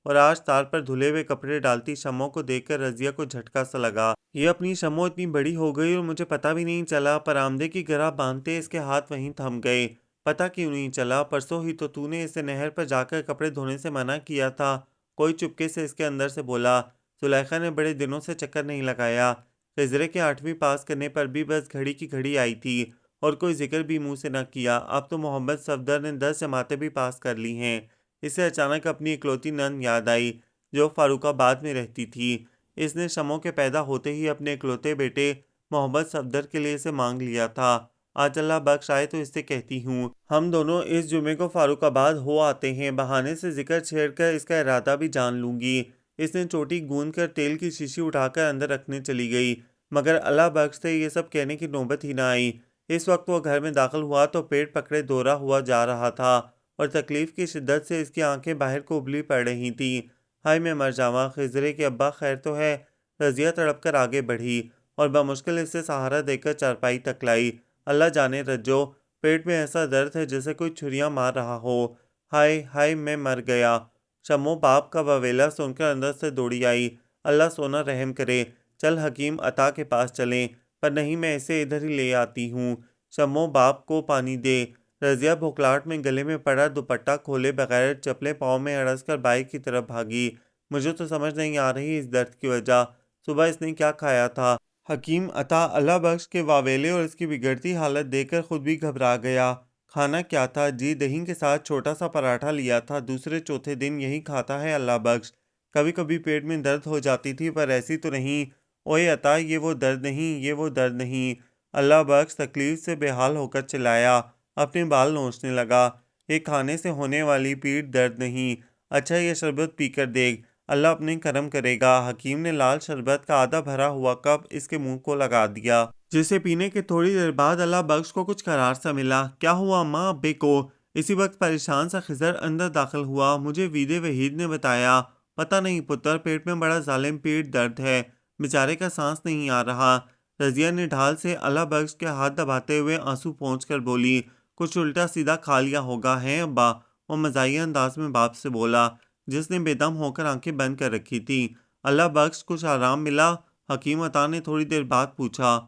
اور آج تار پر دھلے ہوئے کپڑے ڈالتی۔ شموں کو دیکھ کر رضیہ کو جھٹکا سا لگا۔ یہ اپنی شموں اتنی بڑی ہو گئی اور مجھے پتہ بھی نہیں چلا۔ پر آمدے کی گرہ باندھتے اس کے ہاتھ وہیں تھم گئے۔ پتہ کیوں نہیں چلا؟ پرسوں ہی تو نے اسے نہر پر جا کر کپڑے دھونے سے منع کیا تھا۔ کوئی چپکے سے اس کے اندر سے بولا۔ زلیخا نے بڑے دنوں سے چکر نہیں لگایا۔ خضرے کے 8ویں پاس کرنے پر بھی بس گھڑی کی گھڑی آئی تھی اور کوئی ذکر بھی منہ سے نہ کیا۔ اب تو محمد صفدر نے 10 جماعتیں بھی پاس کر لی ہیں۔ اسے اچانک اپنی اکلوتی نند یاد آئی جو فاروق آباد میں رہتی تھی۔ اس نے شموں کے پیدا ہوتے ہی اپنے اکلوتے بیٹے محمد صفدر کے لیے اسے مانگ لیا تھا۔ آج اللہ بخش آئے تو اس سے کہتی ہوں ہم دونوں اس جمعے کو فاروق آباد ہو آتے ہیں، بہانے سے ذکر چھیڑ کر اس کا ارادہ بھی جان لوں گی۔ اس نے چوٹی گوند کر تیل کی شیشی اٹھا کر اندر رکھنے چلی گئی مگر اللہ بخش سے یہ سب کہنے کی نوبت ہی نہ آئی۔ اس وقت وہ گھر میں داخل ہوا تو پیٹ پکڑے دورہ ہوا جا رہا تھا اور تکلیف کی شدت سے اس کی آنکھیں باہر کو ابلی پڑ رہی تھیں۔ ہائے میں مر جاواں، خضرے کے ابا خیر تو ہے؟ رضیہ تڑپ کر آگے بڑھی اور بمشکل اس سے سہارا دے کر چارپائی تک لائی۔ اللہ جانے رجو، پیٹ میں ایسا درد ہے جیسے کوئی چھریاں مار رہا ہو۔ ہائے ہائے میں مر گیا۔ شمو باپ کا واویلا سن کر اندر سے دوڑی آئی۔ اللہ سونا رحم کرے، چل حکیم عطا کے پاس چلیں۔ پر نہیں، میں اسے ادھر ہی لے آتی ہوں۔ شمو باپ کو پانی دے۔ رضیہ بھوکلاہٹ میں گلے میں پڑا دوپٹہ کھولے بغیر چپلے پاؤں میں اڑس کر بائک کی طرف بھاگی۔ مجھے تو سمجھ نہیں آ رہی اس درد کی وجہ۔ صبح اس نے کیا کھایا تھا؟ حکیم عطا اللہ بخش کے واویلے اور اس کی بگڑتی حالت دیکھ کر خود بھی گھبرا گیا۔ کھانا کیا تھا؟ جی دہی کے ساتھ چھوٹا سا پراٹھا لیا تھا، دوسرے چوتھے دن یہی کھاتا ہے اللہ بخش۔ کبھی کبھی پیٹ میں درد ہو جاتی تھی پر ایسی تو نہیں۔ اوئے عطا، یہ وہ درد نہیں، یہ وہ درد نہیں۔ اللہ بخش تکلیف سے بے حال ہو کر چلایا، اپنے بال نوچنے لگا۔ یہ کھانے سے ہونے والی پیٹ درد نہیں۔ اچھا یہ شربت پی کر دیکھ، اللہ اپنے کرم کرے گا۔ حکیم نے لال شربت کا آدھا بھرا ہوا کپ اس کے منہ کو لگا دیا، جسے پینے کے تھوڑی دیر بعد اللہ بخش کو کچھ قرار سا ملا۔ کیا ہوا اماں ابے کو؟ اسی وقت پریشان سا خضر اندر داخل ہوا۔ مجھے ویدے وحید نے بتایا۔ پتہ نہیں پتر، پیٹ میں بڑا ظالم پیٹ درد ہے، بیچارے کا سانس نہیں آ رہا۔ رضیہ نے ڈھال سے اللہ بخش کے ہاتھ دباتے ہوئے آنسو پونچھ کر بولی، کچھ الٹا سیدھا کھا لیا ہوگا ہیں ابا؟ وہ مزاحیہ انداز میں باپ سے بولا جس نے بے دم ہو کر آنکھیں بند کر رکھی تھی۔ اللہ بخش کچھ آرام ملا؟ حکیم عطا نے تھوڑی دیر بعد پوچھا۔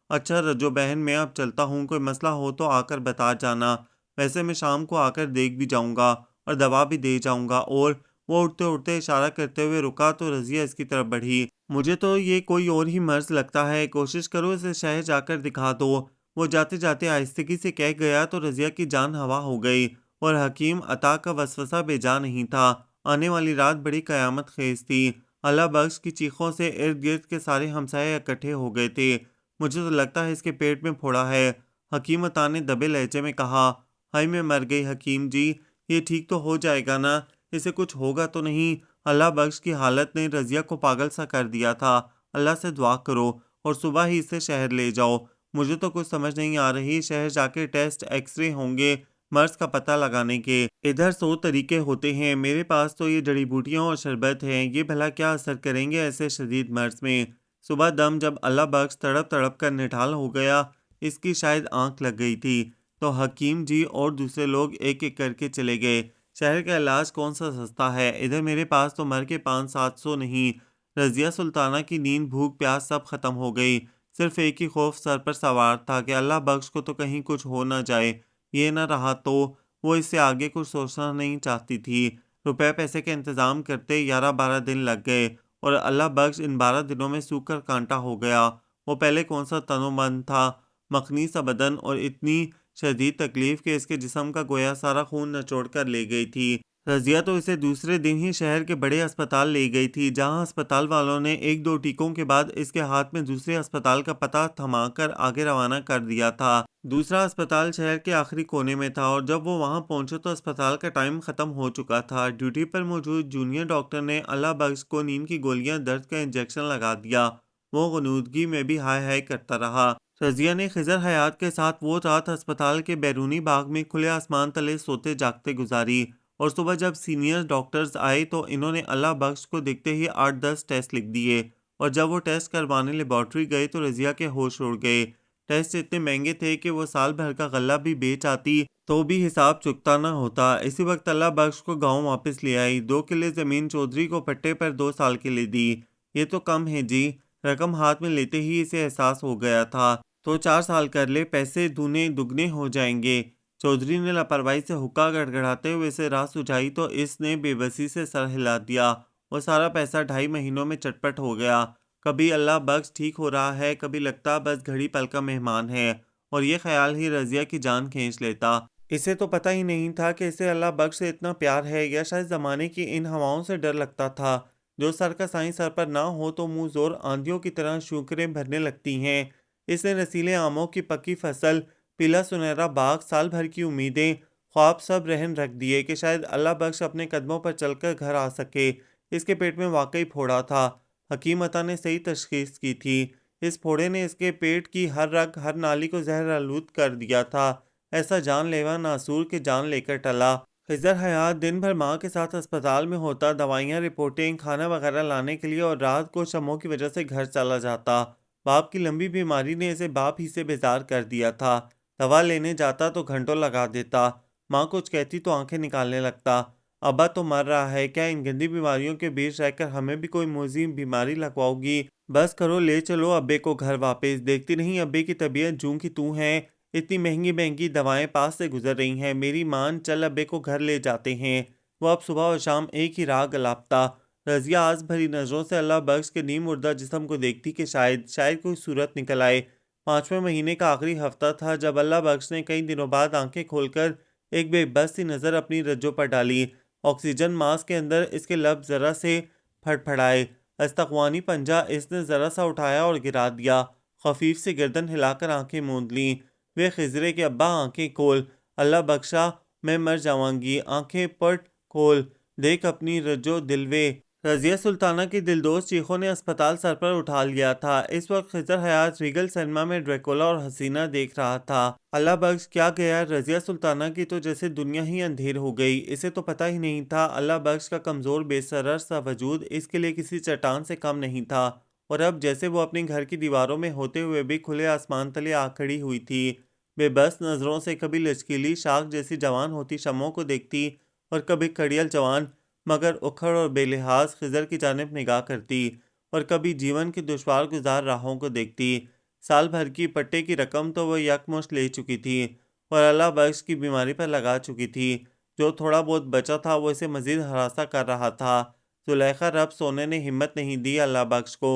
اچھا رجو بہن، میں اب چلتا ہوں، کوئی مسئلہ ہو تو آ کر بتا جانا، ویسے میں شام کو آ کر دیکھ بھی جاؤں گا اور دوا بھی دے جاؤں گا۔ اور وہ اٹھتے اٹھتے اشارہ کرتے ہوئے رکا تو رضیہ اس کی طرف بڑھی۔ مجھے تو یہ کوئی اور ہی مرض لگتا ہے، کوشش کرو اسے شہر جا کر دکھا دو، وہ جاتے جاتے آہستگی سے کہہ گیا تو رضیہ کی جان ہوا ہو گئی اور حکیم عطا کا وسوسہ بے جا نہیں تھا۔ آنے والی رات بڑی قیامت خیز تھی۔ اللہ بخش کی چیخوں سے ارد گرد کے سارے ہمسائے اکٹھے ہو گئے تھے۔ مجھے تو لگتا ہے اس کے پیٹ میں پھوڑا ہے، حکیم عطا نے دبے لہجے میں کہا۔ ہائی میں مر گئی حکیم جی، یہ ٹھیک تو ہو جائے گا نا؟ اسے کچھ ہوگا تو نہیں؟ اللہ بخش کی حالت نے رضیہ کو پاگل سا کر دیا تھا۔ اللہ سے دعا کرو اور صبح ہی اسے شہر لے جاؤ۔ مجھے تو کچھ سمجھ نہیں آ رہی، شہر جا کے ٹیسٹ ایکس رے ہوں گے، مرض کا پتہ لگانے کے۔ ادھر 100 طریقے ہوتے ہیں، میرے پاس تو یہ جڑی بوٹیاں اور شربت ہیں، یہ بھلا کیا اثر کریں گے ایسے شدید مرض میں؟ صبح دم جب اللہ بخش تڑپ تڑپ کر نڈھال ہو گیا، اس کی شاید آنکھ لگ گئی تھی، تو حکیم جی اور دوسرے لوگ ایک ایک کر کے چلے گئے۔ شہر کا علاج کون سا سستا ہے، ادھر میرے پاس تو مر کے 500-700 نہیں۔ رضیہ سلطانہ کی نیند، بھوک، پیاس سب ختم ہو گئی، صرف ایک ہی خوف سر پر سوار تھا کہ اللہ بخش کو تو کہیں کچھ ہو نہ جائے۔ یہ نہ رہا تو وہ اس سے آگے کچھ سوچنا نہیں چاہتی تھی۔ روپے پیسے کے انتظام کرتے 11-12 دن لگ گئے اور اللہ بخش ان 12 دنوں میں سوکھ کر کانٹا ہو گیا۔ وہ پہلے کون سا تن و من تھا، مخنی سا بدن اور اتنی شدید تکلیف کہ اس کے جسم کا گویا سارا خون نچوڑ کر لے گئی تھی۔ رضیہ تو اسے دوسرے دن ہی شہر کے بڑے اسپتال لے گئی تھی، جہاں اسپتال والوں نے 1-2 ٹیکوں کے بعد اس کے ہاتھ میں دوسرے اسپتال کا پتہ تھما کر آگے روانہ کر دیا تھا۔ دوسرا اسپتال شہر کے آخری کونے میں تھا اور جب وہ وہاں پہنچے تو اسپتال کا ٹائم ختم ہو چکا تھا۔ ڈیوٹی پر موجود جونیئر ڈاکٹر نے اللہ بخش کو نیند کی گولیاں، درد کا انجیکشن لگا دیا۔ وہ غنودگی میں بھی ہائے ہائے کرتا رہا۔ رضیہ نے خضر حیات کے ساتھ وہ رات اسپتال کے بیرونی باغ میں کھلے آسمان تلے سوتے جاگتے گزاری، اور صبح جب سینئر ڈاکٹرز آئے تو انہوں نے اللہ بخش کو دیکھتے ہی 8-10 ٹیسٹ لکھ دیے، اور جب وہ ٹیسٹ کروانے لیبارٹری گئے تو رضیہ کے ہوش اڑ گئے۔ ٹیسٹ اتنے مہنگے تھے کہ وہ سال بھر کا غلہ بھی بیچ آتی تو بھی حساب چکتا نہ ہوتا۔ اسی وقت اللہ بخش کو گاؤں واپس لے آئی، 2 کلے زمین چودھری کو پٹے پر 2 سال کے لیے دی۔ یہ تو کم ہے جی، رقم ہاتھ میں لیتے ہی اسے احساس ہو گیا تھا، تو 4 سال کر لے، پیسے دونے دگنے ہو جائیں گے۔ چودھری نے لاپرواہی سے حقہ گڑگڑاتے ہوئے اسے راہ سجھائی تو اس نے بے بسی سے سر ہلا دیا۔ وہ سارا پیسہ 2.5 مہینوں میں چٹپٹ ہو گیا۔ کبھی اللہ بخش ٹھیک ہو رہا ہے، کبھی لگتا بس گھڑی پل کا مہمان ہے، اور یہ خیال ہی رضیہ کی جان کھینچ لیتا۔ اسے تو پتہ ہی نہیں تھا کہ اسے اللہ بخش سے اتنا پیار ہے، یا شاید زمانے کی ان ہواؤں سے ڈر لگتا تھا جو سر کا سائیں سر پر نہ ہو تو منہ زور آندھیوں کی طرح شوکریں بھرنے لگتی ہیں۔ اس نے رسیلے آموں کی پکی فصل، پیلا سنہرا باغ، سال بھر کی امیدیں، خواب سب رہن رکھ دیے کہ شاید اللہ بخش اپنے قدموں پر چل کر گھر آ سکے۔ اس کے پیٹ میں واقعی پھوڑا تھا، حکیم عطا نے صحیح تشخیص کی تھی۔ اس پھوڑے نے اس کے پیٹ کی ہر رگ، ہر نالی کو زہر آلود کر دیا تھا، ایسا جان لیوا ناسور کہ جان لے کر ٹلا۔ خضر حیات دن بھر ماں کے ساتھ اسپتال میں ہوتا، دوائیاں، رپورٹیں، کھانا وغیرہ لانے کے لیے، اور رات کو شموں کی وجہ سے گھر چلا جاتا۔ باپ کی لمبی بیماری نے اسے باپ ہی سے بیزار کر دیا تھا۔ دوا لینے جاتا تو گھنٹوں لگا دیتا، ماں کچھ کہتی تو آنکھیں نکالنے لگتا۔ ابا تو مر رہا ہے، کیا ان گندی بیماریوں کے بیچ رہ کر ہمیں بھی کوئی موذی بیماری لگواؤ گی؟ بس کرو، لے چلو ابے کو گھر واپس۔ دیکھتی نہیں ابے کی طبیعت جوں کی توں ہے، اتنی مہنگی مہنگی دوائیں پاس سے گزر رہی ہیں، میری مان، چل ابے کو گھر لے جاتے ہیں۔ وہ اب صبح اور شام ایک ہی راگ الاپتا۔ رضیہ آس بھری نظروں سے اللہ بخش کے نیم مردہ جسم کو دیکھتی کہ شاید کوئی صورت نکل آئے۔ 5ویں مہینے کا آخری ہفتہ تھا جب اللہ بخش نے کئی دنوں بعد آنکھیں کھول کر ایک بے بس سی نظر اپنی رجوں پر ڈالی۔ آکسیجن ماسک کے اندر اس کے لب ذرا سے پھڑپھڑائے۔ استغوانی پنجہ اس نے ذرا سا اٹھایا اور گرا دیا۔ خفیف سے گردن ہلا کر آنکھیں موند لیں۔ وہ خضرے کے ابا، آنکھیں کھول، اللہ بخشا، میں مر جاواں گی، آنکھیں پٹ کھول، دیکھ اپنی رجو دلوے۔ رضیہ سلطانہ کی دلدوز چیخوں نے اسپتال سر پر اٹھا لیا تھا۔ اس وقت خضر حیات ریگل سنیما میں ڈریکولا اور حسینہ دیکھ رہا تھا۔ اللہ بخش کیا گیا، رضیہ سلطانہ کی تو جیسے دنیا ہی اندھیر ہو گئی۔ اسے تو پتہ ہی نہیں تھا اللہ بخش کا کمزور بے سرر سا وجود اس کے لیے کسی چٹان سے کم نہیں تھا، اور اب جیسے وہ اپنے گھر کی دیواروں میں ہوتے ہوئے بھی کھلے آسمان تلے آ کھڑی ہوئی تھی۔ بے بس نظروں سے کبھی لچکیلی شاخ جیسی جوان ہوتی شمعوں کو دیکھتی اور کبھی کڑیل جوان مگر اکھڑ اور بے لحاظ خضر کی جانب نگاہ کرتی، اور کبھی جیون کی دشوار گزار راہوں کو دیکھتی۔ سال بھر کی پٹے کی رقم تو وہ یکمشت لے چکی تھی اور اللہ بخش کی بیماری پر لگا چکی تھی۔ جو تھوڑا بہت بچا تھا وہ اسے مزید ہراساں کر رہا تھا۔ زلیخا رب سونے نے ہمت نہیں دی اللہ بخش کو،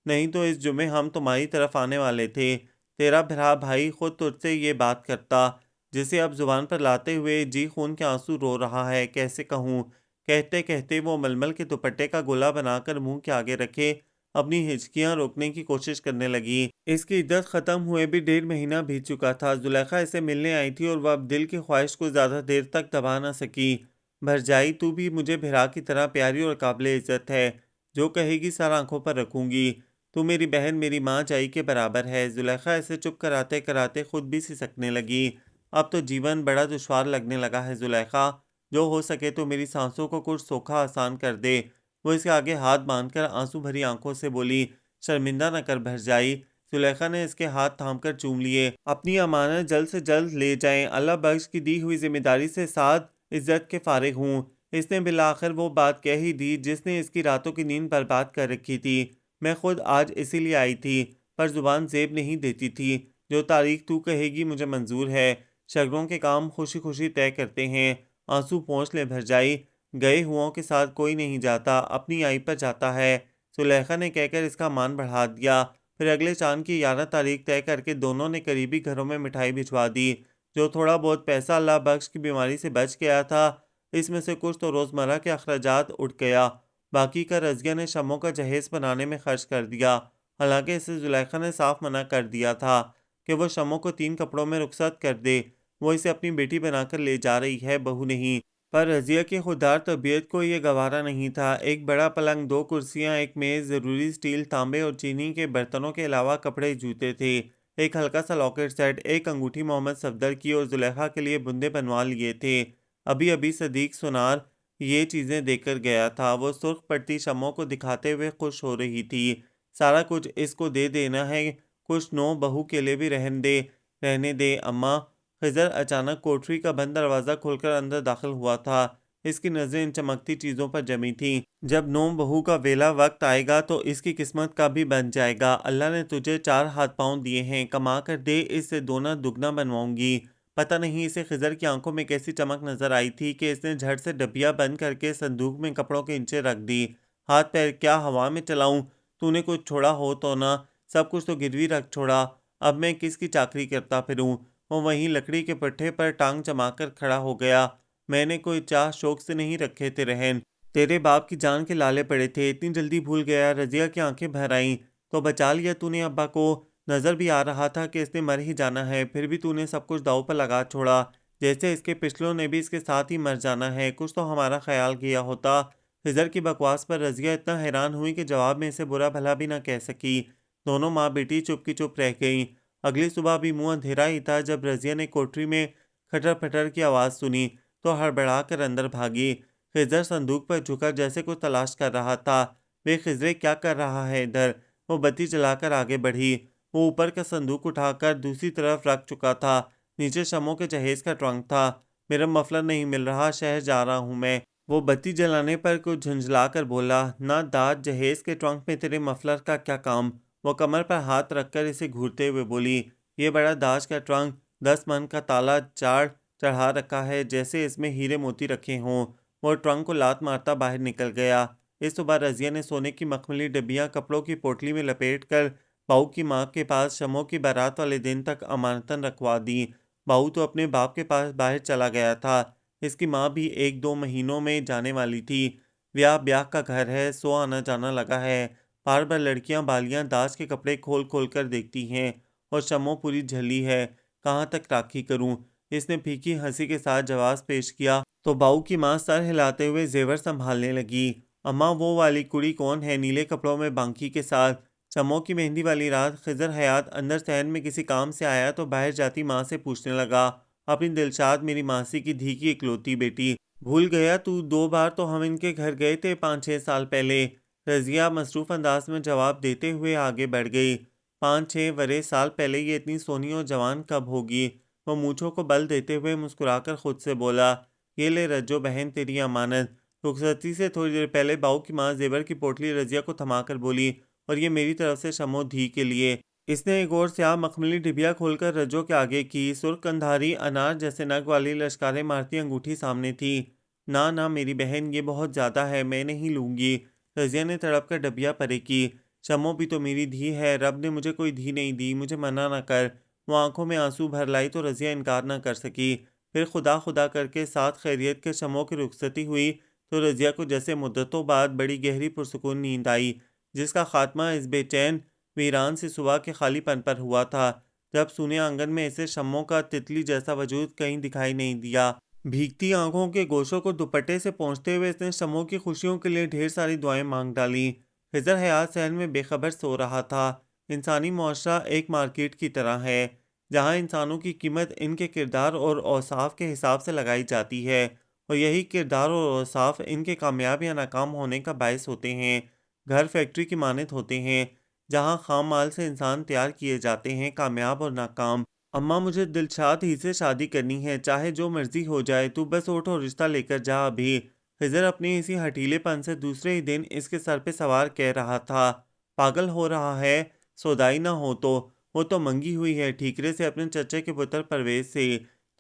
نہیں تو اس جمعے ہم تمہاری طرف آنے والے تھے۔ تیرا بھرا بھائی خود تجھ سے یہ بات کرتا، جسے اب زبان پر لاتے ہوئے جی خون کے آنسو رو رہا ہے، کیسے کہوں؟ کہتے کہتے وہ ململ کے دوپٹے کا گولا بنا کر منہ کے آگے رکھے اپنی ہچکیاں روکنے کی کوشش کرنے لگی۔ اس کی عدت ختم ہوئے بھی 1.5 مہینہ بیت چکا تھا۔ زلیخا اسے ملنے آئی تھی اور وہ اب دل کی خواہش کو زیادہ دیر تک دبا نہ سکی۔ بھرجائی، تو بھی مجھے بھرا کی طرح پیاری اور قابل عزت ہے، جو کہے گی سر آنکھوں پر رکھوں گی۔ تو میری بہن، میری ماں جائی کے برابر ہے۔ زلیخا اسے چپ کراتے کراتے خود بھی سسکنے لگی۔ اب تو جیون بڑا دشوار لگنے لگا ہے زلیخا، جو ہو سکے تو میری سانسوں کو کچھ سوکھا آسان کر دے۔ وہ اس کے آگے ہاتھ باندھ کر آنسو بھری آنکھوں سے بولی، شرمندہ نہ کر بھر جائی۔ زلیخا نے اس کے ہاتھ تھام کر چوم لیے۔ اپنی امانت جلد سے جلد لے جائیں، اللہ بخش کی دی ہوئی ذمہ داری سے ساتھ عزت کے فارغ ہوں۔ اس نے بالآخر وہ بات کہہ ہی دی جس نے اس کی راتوں کی نیند برباد کر رکھی تھی۔ میں خود آج اسی لیے آئی تھی، پر زبان زیب نہیں دیتی تھی۔ جو تاریخ تو کہے گی مجھے منظور ہے۔ شگروں کے کام خوشی خوشی طے کرتے ہیں۔ آنسو پونچھ لے بھر جائی، گئے ہوں کے ساتھ کوئی نہیں جاتا، اپنی آئی پر جاتا ہے۔ زلیخا نے کہہ کر اس کا مان بڑھا دیا۔ پھر اگلے چاند کی 11 تاریخ طے کر کے دونوں نے قریبی گھروں میں مٹھائی بھجوا دی۔ جو تھوڑا بہت پیسہ اللہ بخش کی بیماری سے بچ گیا تھا، اس میں سے کچھ تو روزمرہ کے اخراجات اٹھ گیا، باقی کا رضیہ نے شموں کا جہیز بنانے میں خرچ کر دیا۔ حالانکہ اسے زلیخا نے صاف منع کر دیا تھا کہ وہ شموں کو 3 کپڑوں میں رخصت کر دے، وہ اسے اپنی بیٹی بنا کر لے جا رہی ہے، بہو نہیں۔ پر رضیہ کی خوددار طبیعت کو یہ گوارا نہیں تھا۔ ایک بڑا پلنگ، 2 کرسیاں، ایک میز، ضروری سٹیل، تانبے اور چینی کے برتنوں کے علاوہ کپڑے، جوتے تھے، ایک ہلکا سا لاکٹ سیٹ، ایک انگوٹھی محمد صفدر کی اور زلیخا کے لیے بندے بنوا لیے تھے۔ ابھی ابھی صدیق سونار یہ چیزیں دے کر گیا تھا۔ وہ سرخ پڑتی شموں کو دکھاتے ہوئے خوش ہو رہی تھی۔ سارا کچھ اس کو دے دینا ہے، کچھ نو بہو کے لیے بھی رہنے دے اماں۔ خضر اچانک کوٹری کا بند دروازہ کھول کر اندر داخل ہوا تھا۔ اس کی نظریں ان چمکتی چیزوں پر جمی تھیں۔ جب نو بہو کا ویلا وقت آئے گا تو اس کی قسمت کا بھی بن جائے گا۔ اللہ نے تجھے 4 ہاتھ پاؤں دیے ہیں، کما کر دے، اس سے دونا دگنا بنواؤں گی۔ پتہ نہیں اسے خضر کی آنکھوں میں کیسی چمک نظر آئی تھی کہ اس نے جھٹ سے ڈبیا بند کر کے صندوق میں کپڑوں کے انچیں رکھ دی۔ ہاتھ پیر کیا ہوا میں چلاؤں؟ تو نے کچھ چھوڑا ہو تو نہ، سب کچھ تو گروی رکھ چھوڑا۔ اب میں کس کی چاکری کرتا پھروں؟ وہ وہیں لکڑی کے پٹھے پر ٹانگ جما کر کھڑا ہو گیا۔ میں نے کوئی چاہ شوق سے نہیں رکھے تھے رہن، تیرے باپ کی جان کے لالے پڑے تھے، اتنی جلدی بھول گیا؟ رضیہ کی آنکھیں بھر آئیں۔ تو بچا لیا تو نے ابا کو؟ نظر بھی آ رہا تھا کہ اس نے مر ہی جانا ہے، پھر بھی تو نے سب کچھ داؤ پر لگا چھوڑا، جیسے اس کے پچھلوں نے بھی اس کے ساتھ ہی مر جانا ہے۔ کچھ تو ہمارا خیال کیا ہوتا۔ خضر کی بکواس پر رضیہ اتنا حیران ہوئی کہ جواب میں اسے برا بھلا بھی نہ کہہ سکی۔ دونوں ماں بیٹی چپ کی چپ رہ گئیں۔ اگلی صبح بھی منہ اندھیرا ہی تھا جب رضیہ نے کوٹری میں کھٹر پھٹر کی آواز سنی تو ہڑبڑا کر اندر بھاگی۔ خضر صندوق پر جھکا جیسے کچھ تلاش کر رہا تھا۔ بے خضرے کیا کر رہا ہے ادھر؟ وہ بتی جلا کر آگے بڑھی۔ وہ اوپر کا صندوق اٹھا کر دوسری طرف رکھ چکا تھا۔ نیچے شموں کے جہیز کا ٹرنک تھا۔ میرا مفلر نہیں مل رہا، شہر جا رہا ہوں میں۔ وہ بتی جلانے پر کچھ جھنجھلا کر بولا، نہ داد، جہیز کے ٹرنک میں تیرے مفلر کا کیا کام؟ وہ کمر پر ہاتھ رکھ کر اسے گھورتے ہوئے بولی، یہ بڑا داج کا ٹرنک، 10 من کا تالا چڑھا رکھا ہے جیسے اس میں ہیرے موتی رکھے ہوں۔ وہ ٹرنک کو لات مارتا باہر نکل گیا۔ اس صبح رضیہ نے سونے کی مخملی ڈبیاں کپڑوں کی پوٹلی میں لپیٹ کر باؤ کی ماں کے پاس شموں کی بارات والے دن تک امانتاً رکھوا دی۔ باؤ تو اپنے باپ کے پاس باہر چلا گیا تھا، اس کی ماں بھی 1-2 مہینوں میں جانے والی تھی۔ بیاہ کا گھر ہے، سو آنا جانا لگا ہے۔ بار بار لڑکیاں بالیاں داج کے کپڑے کھول کھول کر دیکھتی ہیں، اور شموں پوری جھلی ہے، کہاں تک راکھی کروں؟ اس نے پھیکی ہنسی کے ساتھ جواز پیش کیا تو باؤ کی ماں سر ہلاتے ہوئے زیور سنبھالنے لگی۔ اماں وہ والی کڑی کون ہے نیلے کپڑوں میں بانکی کے ساتھ؟ شموں کی مہندی والی رات خضر حیات اندر صحن میں کسی کام سے آیا تو باہر جاتی ماں سے پوچھنے لگا، اپنی دلشاد میری ماسی کی دھی کی اکلوتی بیٹی بھول گیا تو؟ 2 بار تو ہم ان کے گھر گئے تھے 5-6 سال پہلے۔ رضیہ مصروف انداز میں جواب دیتے ہوئے آگے بڑھ گئی۔ 5-6 ورے سال پہلے یہ اتنی سونی اور جوان کب ہوگی؟ وہ مونچھوں کو بل دیتے ہوئے مسکرا کر خود سے بولا، یہ لے رجو بہن تیری امانت۔ رخصتی سے تھوڑی دیر پہلے باؤ کی ماں زیور کی پوٹلی رضیہ کو تھما کر بولی، اور یہ میری طرف سے شمو دھی کے لیے۔ اس نے ایک اور سیاہ مخملی ڈبیا کھول کر رجو کے آگے کی۔ سرخ کندھاری انار جیسے نگ والی لشکاریں مارتی انگوٹھی سامنے تھی۔ نہ میری بہن، یہ بہت زیادہ ہے، میں نہیں لوں گی۔ رضیہ نے تڑپ کر ڈبیا پرے کی۔ شمو بھی تو میری دھی ہے، رب نے مجھے کوئی دھی نہیں دی، مجھے منع نہ کر۔ وہ آنکھوں میں آنسو بھر لائی تو رضیہ انکار نہ کر سکی۔ پھر خدا خدا کر کے ساتھ خیریت کے شموں کی رخصتی ہوئی تو رضیہ کو جیسے مدتوں بعد بڑی گہری پرسکون نیند آئی، جس کا خاتمہ اس بے چین ویران سی صبح کے خالی پن پر ہوا تھا جب سونے آنگن میں اسے شموں کا تتلی جیسا وجود کہیں دکھائی نہیں دیا۔ بھیگتی آنکھوں کے گوشوں کو دوپٹے سے پونچھتے ہوئے اس نے شموں کی خوشیوں کے لیے ڈھیر ساری دعائیں مانگ ڈالیں۔ خضر حیات صحن میں بے خبر سو رہا تھا۔ انسانی معاشرہ ایک مارکیٹ کی طرح ہے جہاں انسانوں کی قیمت ان کے کردار اور اوصاف کے حساب سے لگائی جاتی ہے، اور یہی کردار اور اوصاف ان کے کامیاب یا ناکام ہونے کا باعث ہوتے ہیں۔ گھر فیکٹری کی مانند ہوتے ہیں، جہاں خام مال سے انسان تیار کیے جاتے ہیں، کامیاب اور ناکام۔ اماں مجھے دلشاد ہی سے شادی کرنی ہے، چاہے جو مرضی ہو جائے، تو بس اٹھ اور رشتہ لے کر جا ابھی۔ خضر اپنے اسی ہٹیلے پن سے دوسرے ہی دن اس کے سر پہ سوار کہہ رہا تھا، پاگل ہو رہا ہے، سودائی نہ ہو تو، وہ تو منگی ہوئی ہے ٹھیکرے سے اپنے چچے کے پتر پرویز سے،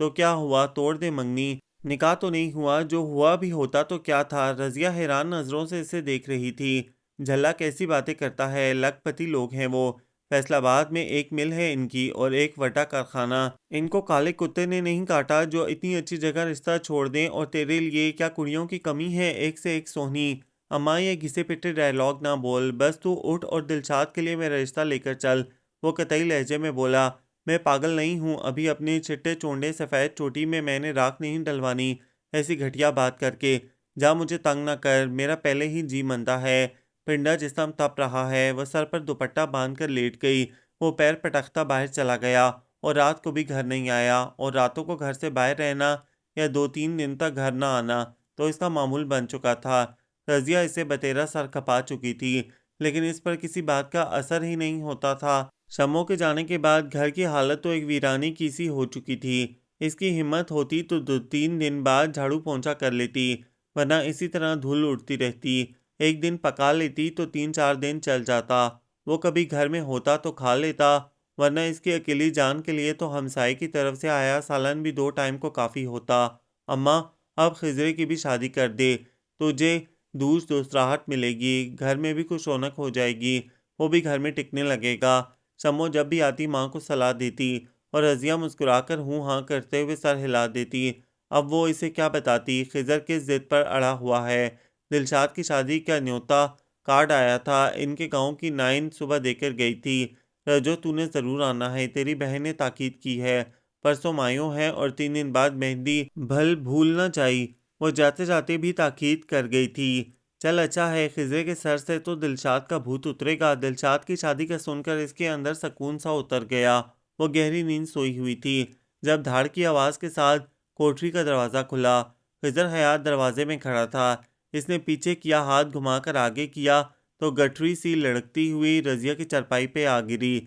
تو کیا ہوا، توڑ دے منگنی، نکاح تو نہیں ہوا، جو ہوا بھی ہوتا تو کیا تھا۔ رضیہ حیران نظروں سے اسے دیکھ رہی تھی۔ جھلا کیسی باتیں کرتا ہے، لکھ پتی لوگ ہیں وہ، فیصل آباد میں ایک مل ہے ان کی اور ایک وٹا کارخانہ، ان کو کالے کتے نے نہیں کاٹا جو اتنی اچھی جگہ رشتہ چھوڑ دیں، اور تیرے لیے کیا کڑیوں کی کمی ہے، ایک سے ایک سونی۔ اماں یہ گھسے پٹے ڈائیلاگ نہ بول، بس تو اٹھ اور دلشاد کے لیے میرا رشتہ لے کر چل۔ وہ قطعی لہجے میں بولا، میں پاگل نہیں ہوں، ابھی اپنے چٹے چونڈے سفید چوٹی میں نے راکھ نہیں ڈلوانی ایسی گھٹیا بات کر کے، جا مجھے تنگ نہ کر، میرا پہلے ہی جی مندا ہے۔ پنڈا جسم تپ رہا ہے، وہ سر پر دوپٹہ باندھ کر لیٹ گئی، وہ پیر پٹکتا باہر چلا گیا اور رات کو بھی گھر نہیں آیا، اور راتوں کو گھر سے باہر رہنا یا 2-3 دن تک گھر نہ آنا تو اس کا معمول بن چکا تھا۔ رضیہ اسے بتیرا سر کھپا چکی تھی، لیکن اس پر کسی بات کا اثر ہی نہیں ہوتا تھا۔ شموں کے جانے کے بعد گھر کی حالت تو ایک ویرانی کی سی ہو چکی تھی۔ اس کی ہمت ہوتی تو 2-3 دن بعد جھاڑو پونچھا کر لیتی، ورنہ اسی طرح دھول اڑتی رہتی۔ ایک دن پکا لیتی تو 3-4 دن چل جاتا، وہ کبھی گھر میں ہوتا تو کھا لیتا، ورنہ اس کی اکیلی جان کے لیے تو ہمسائے کی طرف سے آیا سالن بھی 2 ٹائم کو کافی ہوتا۔ اماں اب خضرے کی بھی شادی کر دے، تجھے دوسراہٹ ملے گی، گھر میں بھی کچھ رونق ہو جائے گی، وہ بھی گھر میں ٹکنے لگے گا۔ شمو جب بھی آتی ماں کو صلاح دیتی، اور رضیہ مسکرا کر ہوں ہاں کرتے ہوئے سر ہلا دیتی۔ اب وہ اسے کیا بتاتی، خضر کس ضد پر اڑا ہوا ہے۔ دلشاد کی شادی کا نیوتا کارڈ آیا تھا، ان کے گاؤں کی نائن صبح دے کر گئی تھی، رجو تو نے ضرور آنا ہے، تیری بہن نے تاکید کی ہے، پرسوں مایوں ہے اور 3 دن بعد مہندی، بھول نہ جائی، وہ جاتے جاتے بھی تاکید کر گئی تھی۔ چل اچھا ہے، خضرے کے سر سے تو دلشاد کا بھوت اترے گا۔ دلشاد کی شادی کا سن کر اس کے اندر سکون سا اتر گیا، وہ گہری نیند سوئی ہوئی تھی جب دھاڑ کی آواز کے ساتھ کوٹری کا دروازہ کھلا۔ خضر حیات دروازے میں کھڑا تھا، اس نے پیچھے کیا ہاتھ گھما کر آگے کیا تو گٹھری سی لڑکتی ہوئی رضیہ کی چرپائی پہ آ گری۔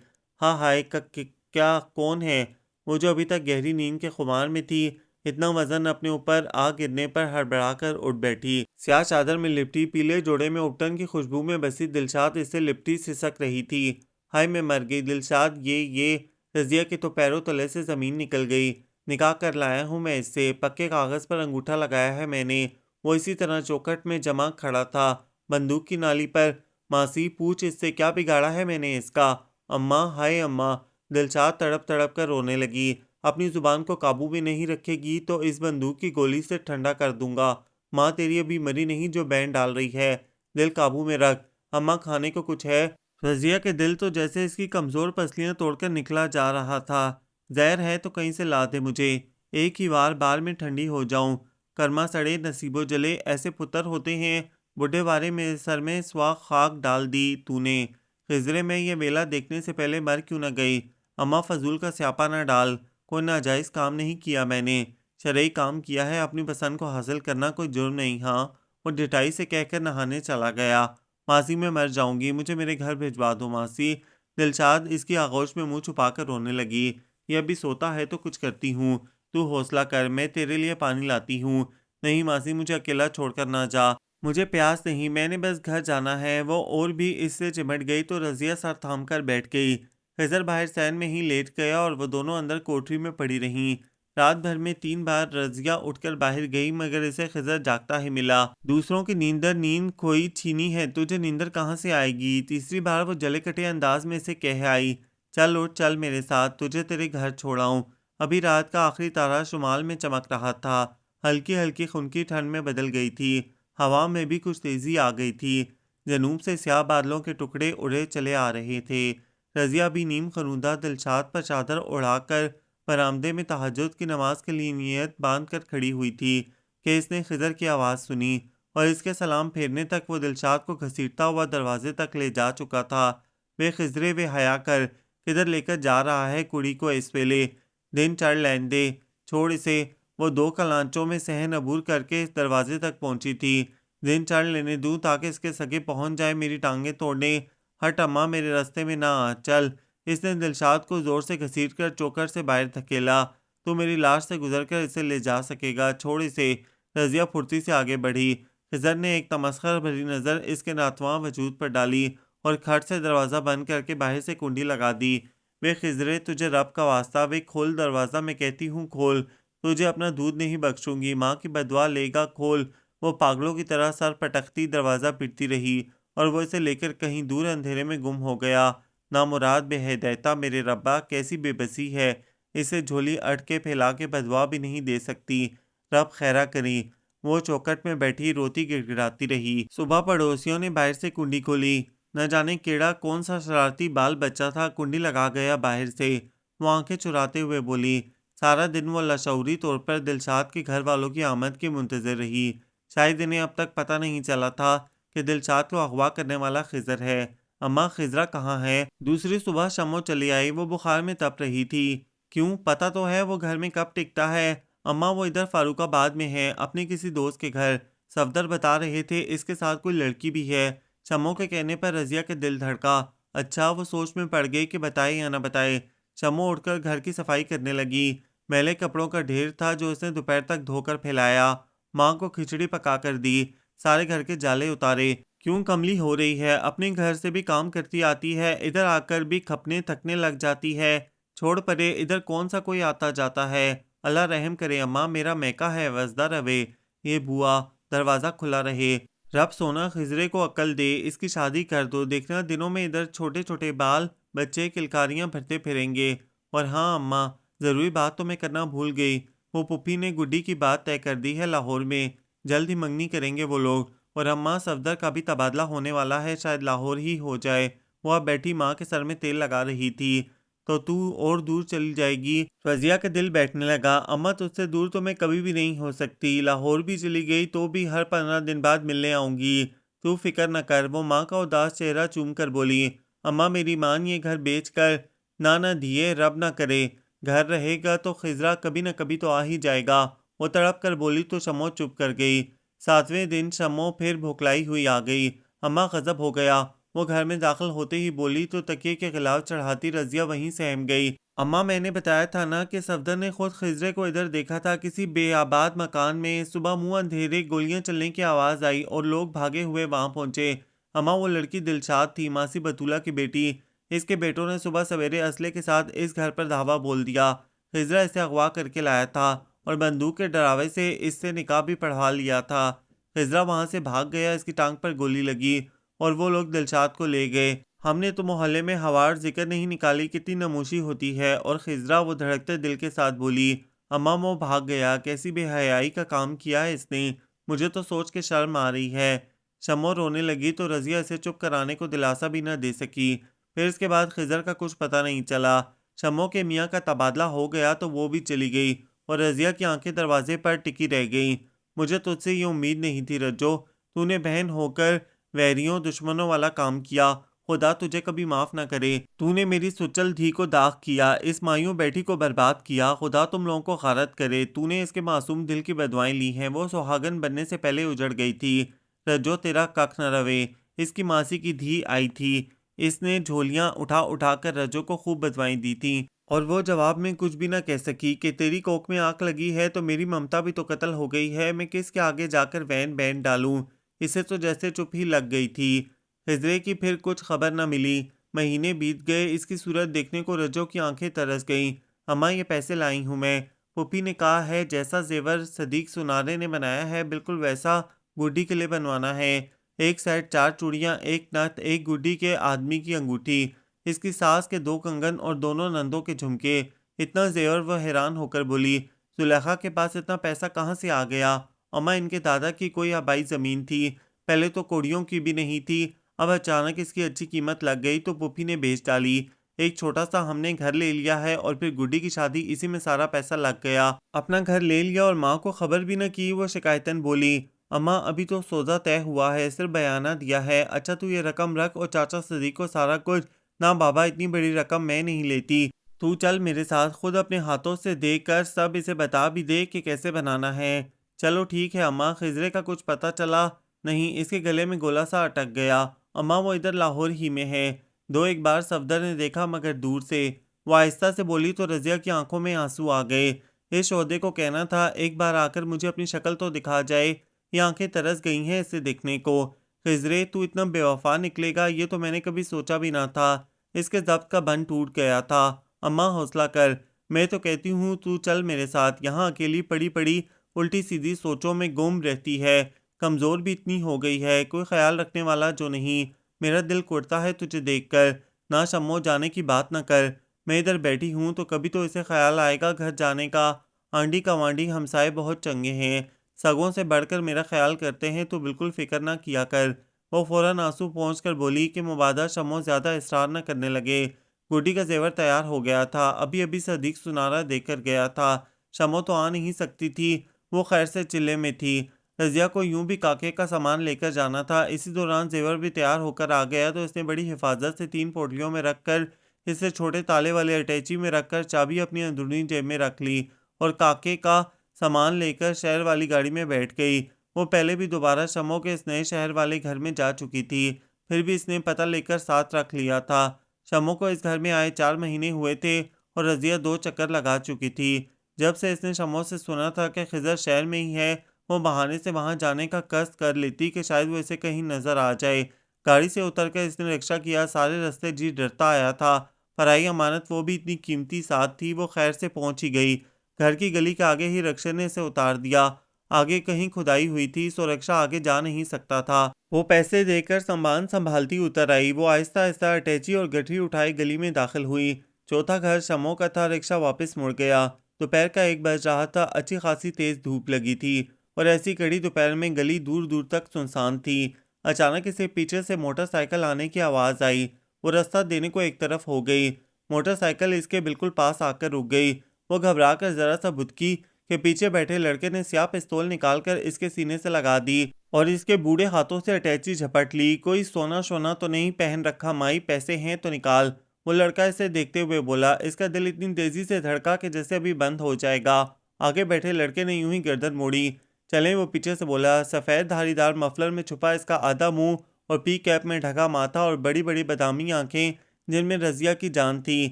ہاں ہائے، کیا کون ہے؟ وہ جو ابھی تک گہری نیند کے خمار میں تھی، اتنا وزن اپنے اوپر آ گرنے پر ہڑبڑا کر اٹھ بیٹھی۔ سیاہ چادر میں لپٹی، پیلے جوڑے میں اپٹن کی خوشبو میں بسی دلشاد اس سے لپٹی سسک رہی تھی۔ ہائے میں مر گئی دلشاد، یہ رضیہ کے تو پیروں تلے سے زمین نکل گئی۔ نکاح کر لایا ہوں میں اس سے، پکے کاغذ پر انگوٹھا لگایا ہے میں نے۔ وہ اسی طرح چوکھٹ میں جمع کھڑا تھا، بندوق کی نالی پر۔ ماسی پوچھ اس سے کیا بگاڑا ہے میں نے اس کا؟ اماں، ہائے اماں، دلشاد تڑپ تڑپ کر رونے لگی۔ اپنی زبان کو قابو میں نہیں رکھے گی تو اس بندوق کی گولی سے ٹھنڈا کر دوں گا۔ ماں تیری ابھی مری نہیں جو بین ڈال رہی ہے، دل قابو میں رکھ۔ اماں کھانے کو کچھ ہے؟ رضیہ کے دل تو جیسے اس کی کمزور پسلیاں توڑ کر نکلا جا رہا تھا۔ زہر ہے تو کہیں سے لا دے مجھے، ایک ہی بار میں ٹھنڈی ہو جاؤں۔ کرما سڑے نصیب و جلے، ایسے پتر ہوتے ہیں۔ بڈھے وارے میں سر میں سوا خاک ڈال دی تو نے۔ خضرے میں یہ ویلا دیکھنے سے پہلے مر کیوں نہ گئی؟ اماں فضول کا سیاپا نہ ڈال، کوئی ناجائز کام نہیں کیا میں نے، شرعی کام کیا ہے، اپنی پسند کو حاصل کرنا کوئی جرم نہیں۔ ہاں، وہ ڈٹائی سے کہہ کر نہانے چلا گیا۔ ماسی میں مر جاؤں گی، مجھے میرے گھر بھجوا دو ماسی۔ دلشاد اس کی آغوش میں منہ چھپا کر رونے لگی۔ یہ ابھی سوتا ہے تو کچھ کرتی ہوں، تو حوصلہ کر، میں تیرے لیے پانی لاتی ہوں۔ نہیں ماسی، مجھے اکیلا چھوڑ کر نہ جا، مجھے پیاس نہیں، میں نے بس گھر جانا ہے۔ وہ اور بھی اس سے چمٹ گئی تو رضیہ سر تھام کر بیٹھ گئی۔ خضر باہر سین میں ہی لیٹ گیا اور وہ دونوں اندر کوٹری میں پڑی رہیں۔ رات بھر میں 3 بار رضیہ اٹھ کر باہر گئی مگر اسے خضر جاگتا ہی ملا۔ دوسروں کی نیند کھوئی چھینی ہے، تجھے نیندر کہاں سے آئے گی؟ تیسری بار وہ جلے کٹے انداز میں اسے کہہ آئی، چل اٹھ، چل میرے ساتھ، تجھے تیرے گھر چھوڑاؤں۔ ابھی رات کا آخری تارا شمال میں چمک رہا تھا، ہلکی ہلکی خنکی ٹھنڈ میں بدل گئی تھی، ہوا میں بھی کچھ تیزی آ گئی تھی، جنوب سے سیاہ بادلوں کے ٹکڑے اڑے چلے آ رہے تھے۔ رضیہ بھی نیم خنودہ دلشاد پر چادر اڑا کر برآمدے میں تہجد کی نماز کے لیے نیت باندھ کر کھڑی ہوئی تھی کہ اس نے خضر کی آواز سنی، اور اس کے سلام پھیرنے تک وہ دلشاد کو گھسیٹتا ہوا دروازے تک لے جا چکا تھا۔ بے خضرے وے حیا کر، کدھر لے کر جا رہا ہے کڑی کو اس ویلے؟ دن چڑھ لین دے، چھوڑ اسے۔ وہ 2 کلانچوں میں صحن عبور کر کے اس دروازے تک پہنچی تھی۔ دن چڑھ لینے دوں تاکہ اس کے سگے پہنچ جائے میری ٹانگیں توڑنے۔ ہٹ اماں، میرے راستے میں نہ آ، چل۔ اس نے دلشاد کو زور سے گھسیٹ کر چوکر سے باہر دھکیلا۔ تو میری لاش سے گزر کر اسے لے جا سکے گا، چھوڑ اسے۔ رضیہ پھرتی سے آگے بڑھی۔ خضر نے ایک تمسخر بھری نظر اس کے ناتواں وجود پر ڈالی اور کھٹ سے دروازہ بند کر کے باہر سے کنڈی لگا دی۔ وے خضرے، تجھے رب کا واسطہ، وے کھول دروازہ، میں کہتی ہوں کھول۔ تجھے اپنا دودھ نہیں بخشوں گی، ماں کی بددعا لے گا، کھول۔ وہ پاگلوں کی طرح سر پٹکتی دروازہ پٹتی رہی اور وہ اسے لے کر کہیں دور اندھیرے میں گم ہو گیا۔ نامراد بے ہدایتہ، میرے ربا، کیسی بے بسی ہے، اسے جھولی اٹکے پھیلا کے بددعا بھی نہیں دے سکتی۔ رب خیرہ کری۔ وہ چوکٹ میں بیٹھی روتی گڑ گڑاتی رہی۔ صبح پڑوسیوں نے باہر سے کنڈی کھولی۔ نہ جانے کیڑا کون سا شرارتی بال بچہ تھا کنڈی لگا گیا باہر سے۔ وہ آنکھیں چراتے ہوئے بولی۔ سارا دن وہ لاشعوری طور پر دلشاد کے گھر والوں کی آمد کی منتظر رہی۔ شاید انہیں اب تک پتہ نہیں چلا تھا کہ دلشاد کو اغوا کرنے والا خضر ہے۔ اماں، خضرہ کہاں ہے؟ دوسری صبح شمو چلی آئی۔ وہ بخار میں تپ رہی تھی۔ کیوں؟ پتہ تو ہے وہ گھر میں کب ٹکتا ہے؟ اماں، وہ ادھر فاروق آباد میں ہے، اپنے کسی دوست کے گھر۔ صفدر بتا رہے تھے اس کے ساتھ کوئی لڑکی بھی ہے۔ شمو کے کہنے پر رضیہ کے دل دھڑکا۔ اچھا، وہ سوچ میں پڑ گئی کہ بتائے یا نہ بتائے۔ شمو اٹھ کر گھر کی صفائی کرنے لگی۔ میلے کپڑوں کا ڈھیر تھا جو اس نے دوپہر تک دھو کر پھیلایا۔ ماں کو کھچڑی پکا کر دی۔ سارے گھر کے جالے اتارے۔ کیوں کملی ہو رہی ہے؟ اپنے گھر سے بھی کام کرتی آتی ہے، ادھر آ کر بھی کھپنے تھکنے لگ جاتی ہے۔ چھوڑ پرے، ادھر کون سا کوئی آتا جاتا ہے؟ اللہ رحم کرے اماں، میرا میکا ہے، وزدہ روے۔ یہ بوا، دروازہ کھلا رہے۔ رب سونا خضرے کو عقل دے، اس کی شادی کر دو، دیکھنا دنوں میں ادھر چھوٹے چھوٹے بال بچے کلکاریاں بھرتے پھریں گے۔ اور ہاں اماں، ضروری بات تو میں کرنا بھول گئی، وہ پھپھی نے گڈی کی بات طے کر دی ہے لاہور میں، جلد ہی منگنی کریں گے وہ لوگ۔ اور اماں، صفدر کا بھی تبادلہ ہونے والا ہے، شاید لاہور ہی ہو جائے۔ وہ اب بیٹھی ماں کے سر میں تیل لگا رہی تھی۔ تو اور دور چلی جائے گی؟ رضیہ کا دل بیٹھنے لگا۔ اماں، تجھ سے دور تو میں کبھی بھی نہیں ہو سکتی، لاہور بھی چلی گئی تو بھی ہر 15 دن بعد ملنے آؤں گی، تو فکر نہ کر۔ وہ ماں کا اداس چہرہ چوم کر بولی۔ اماں، میری مان، یہ گھر بیچ کر نہ دیے، رب نہ کرے، گھر رہے گا تو خضرہ کبھی نہ کبھی تو آ ہی جائے گا۔ وہ تڑپ کر بولی تو شمو چپ کر گئی۔ 7ویں دن شمو پھر بھوکلائی ہوئی آ گئی۔ اماں غضب ہو گیا۔ وہ گھر میں داخل ہوتے ہی بولی تو تکیے کے خلاف چڑھاتی رضیہ وہیں سہم گئی۔ اماں، میں نے بتایا تھا نا کہ صفدر نے خود خضرے کو ادھر دیکھا تھا کسی بے آباد مکان میں۔ صبح منہ اندھیرے گولیاں چلنے کی آواز آئی اور لوگ بھاگے ہوئے وہاں پہنچے۔ اماں، وہ لڑکی دلشاد تھی، ماسی بطولہ کی بیٹی۔ اس کے بیٹوں نے صبح سویرے اسلحے کے ساتھ اس گھر پر دھاوا بول دیا۔ خضرہ اسے اغوا کر کے لایا تھا اور بندوق کے ڈراوے سے اس سے نکاح بھی پڑھوا لیا تھا۔ خضرہ وہاں سے بھاگ گیا، اس کی ٹانگ پر گولی لگی اور وہ لوگ دلشاد کو لے گئے۔ ہم نے تو محلے میں ہوار ذکر نہیں نکالی، کتنی نموشی ہوتی ہے۔ اور خضرہ وہ دھڑکتے دل کے ساتھ بولی۔ اماں، وہ بھاگ گیا، کیسی بے حیائی کا کام کیا ہے اس نے، مجھے تو سوچ کے شرم آ رہی ہے۔ شمو رونے لگی تو رضیہ اسے چپ کرانے کو دلاسا بھی نہ دے سکی۔ پھر اس کے بعد خضر کا کچھ پتہ نہیں چلا۔ شمو کے میاں کا تبادلہ ہو گیا تو وہ بھی چلی گئی اور رضیہ کی آنکھیں دروازے پر ٹکی رہ گئیں۔ مجھے تجھ سے یہ امید نہیں تھی رجو، تو نے بہن ہو کر ویریوں دشمنوں والا کام کیا، خدا تجھے کبھی معاف نہ کرے۔ تو نے میری سچل دھی کو داغ کیا، اس مایوں بیٹی کو برباد کیا، خدا تم لوگوں کو غارت کرے۔ تو نے اس کے معصوم دل کی بدوائیں لی ہیں، وہ سہاگن بننے سے پہلے اجڑ گئی تھی۔ رجو، تیرا ککھ نہ روے، اس کی ماسی کی دھی آئی تھی، اس نے جھولیاں اٹھا اٹھا کر رجو کو خوب بدوائیں دی تھیں اور وہ جواب میں کچھ بھی نہ کہہ سکی کہ تیری کوکھ میں آنکھ لگی ہے تو میری ممتا بھی تو قتل ہو گئی ہے، میں کس کے آگے جا کر وین بین ڈالوں۔ اسے تو جیسے چپ ہی لگ گئی تھی۔ خضرے کی پھر کچھ خبر نہ ملی۔ مہینے بیت گئے، اس کی صورت دیکھنے کو رجو کی آنکھیں ترس گئیں۔ اماں، یہ پیسے لائی ہوں میں، پھوپھی نے کہا ہے جیسا زیور صدیق سنارے نے بنایا ہے بالکل ویسا گڈی کے لیے بنوانا ہے۔ ایک سیٹ 4 چوڑیاں، ایک نتھ، ایک گڈی کے آدمی کی انگوٹھی، اس کی ساس کے 2 کنگن اور دونوں نندوں کے جھمکے۔ اتنا زیور؟ وہ حیران ہو کر بولی۔ زلیخا کے پاس اتنا پیسہ کہاں سے آ گیا؟ اماں، ان کے دادا کی کوئی آبائی زمین تھی، پہلے تو کوڑیوں کی بھی نہیں تھی، اب اچانک اس کی اچھی قیمت لگ گئی تو پھوپھی نے بیچ ڈالی۔ ایک چھوٹا سا ہم نے گھر لے لیا ہے اور پھر گڈی کی شادی، اسی میں سارا پیسہ لگ گیا۔ اپنا گھر لے لیا اور ماں کو خبر بھی نہ کی؟ وہ شکایتاً بولی۔ اماں، ابھی تو سودا طے ہوا ہے، صرف بیانہ دیا ہے۔ اچھا تو یہ رقم رکھ اور چاچا صدیق کو سارا کچھ نہ بابا، اتنی بڑی رقم میں نہیں لیتی۔ تو چل میرے ساتھ، خود اپنے ہاتھوں سے دیکھ کر سب اسے بتا بھی دے کہ کیسے بنانا ہے۔ چلو ٹھیک ہے اماں۔ خضرے کا کچھ پتہ چلا نہیں، اس کے گلے میں گولا سا اٹک گیا۔ اماں وہ ادھر لاہور ہی میں ہے۔ دو ایک بار صفدر نے دیکھا مگر دور سے۔ وہ آہستہ سے بولی تو رضیہ کی آنکھوں میں آنسو آ گئے۔ اس شہودے کو کہنا تھا ایک بار آ کر مجھے اپنی شکل تو دکھا جائے، یہ آنکھیں ترس گئی ہیں اسے دیکھنے کو۔ خضرے تو اتنا بے وفا نکلے گا یہ تو میں نے کبھی سوچا بھی نہ تھا۔ اس کے ضبط کا بند ٹوٹ گیا تھا۔ اماں حوصلہ کر، میں تو کہتی ہوں تو چل میرے ساتھ، یہاں اکیلی پڑی پڑی الٹی سیدھی سوچوں میں گم رہتی ہے، کمزور بھی اتنی ہو گئی ہے، کوئی خیال رکھنے والا جو نہیں۔ میرا دل کڑتا ہے تجھے دیکھ کر۔ نہ شمو جانے کی بات نہ کر، میں ادھر بیٹھی ہوں تو کبھی تو اسے خیال آئے گا گھر جانے کا۔ آنڈی کا وانڈی ہمسائے بہت چنگے ہیں، سگوں سے بڑھ کر میرا خیال کرتے ہیں، تو بالکل فکر نہ کیا کر۔ وہ فوراً آنسو پہنچ کر بولی کہ مبادہ شمو زیادہ اصرار نہ کرنے لگے۔ گڈی کا زیور تیار ہو گیا تھا، ابھی ابھی صدیق سنارا دے کر گیا تھا۔ شمو تو آ نہیں سکتی تھی، وہ خیر سے چلے میں تھی۔ رضیہ کو یوں بھی کاکے کا سامان لے کر جانا تھا۔ اسی دوران زیور بھی تیار ہو کر آ گیا تو اس نے بڑی حفاظت سے 3 پوٹلیوں میں رکھ کر اسے چھوٹے تالے والے اٹیچی میں رکھ کر چابی اپنی اندرونی جیب میں رکھ لی اور کاکے کا سامان لے کر شہر والی گاڑی میں بیٹھ گئی۔ وہ پہلے بھی دوبارہ شمو کے اس نئے شہر والے گھر میں جا چکی تھی، پھر بھی اس نے پتہ لے کر ساتھ رکھ لیا تھا۔ شمو کو اس گھر میں آئے 4 مہینے ہوئے تھے اور رضیہ 2 چکر لگا چکی تھی۔ جب سے اس نے شمو سے سنا تھا کہ خضر شہر میں ہی ہے، وہ بہانے سے وہاں جانے کا قصد کر لیتی کہ شاید وہ اسے کہیں نظر آ جائے۔ گاڑی سے اتر کر اس نے رکشہ کیا، سارے رستے جی ڈرتا آیا تھا۔ پرائی امانت وہ بھی اتنی قیمتی ساتھ تھی، وہ خیر سے پہنچ ہی گئی۔ گھر کی گلی کے آگے ہی رکشے نے اسے اتار دیا۔ آگے کہیں کھدائی ہوئی تھی سو رکشہ آگے جا نہیں سکتا تھا۔ وہ پیسے دے کر سامان سنبھالتی اتر آئی۔ وہ آہستہ آہستہ اٹیچی اور گٹھی اٹھائی گلی میں داخل ہوئی۔ چوتھا گھر شمو کا تھا۔ رکشہ واپس مڑ گیا۔ دوپہر کا 1 بج رہا تھا، اچھی خاصی تیز دھوپ لگی تھی اور ایسی کڑی دوپہر میں گلی دور دور تک سنسان تھی۔ اچانک اسے پیچھے سے موٹر سائیکل آنے کی آواز آئی۔ وہ راستہ دینے کو ایک طرف ہو گئی۔ موٹر سائیکل اس کے بالکل پاس آ کر رک گئی۔ وہ گھبرا کر ذرا سا بھدکی کہ پیچھے بیٹھے لڑکے نے سیاہ پستول نکال کر اس کے سینے سے لگا دی اور اس کے بوڑھے ہاتھوں سے اٹیچی جھپٹ لی۔ کوئی سونا شونا تو نہیں پہن رکھا مائی؟ پیسے ہیں تو نکال۔ وہ لڑکا اسے دیکھتے ہوئے بولا۔ اس کا دل اتنی تیزی سے دھڑکا کہ جیسے ابھی بند ہو جائے گا۔ آگے بیٹھے لڑکے نے یوں ہی گردن موڑی۔ چلیں، وہ پیچھے سے بولا۔ سفید دھاری دار مفلر میں چھپا اس کا آدھا منہ اور پی کیپ میں ڈھکا ماتھا اور بڑی بڑی بادامی آنکھیں جن میں رضیہ کی جان تھی۔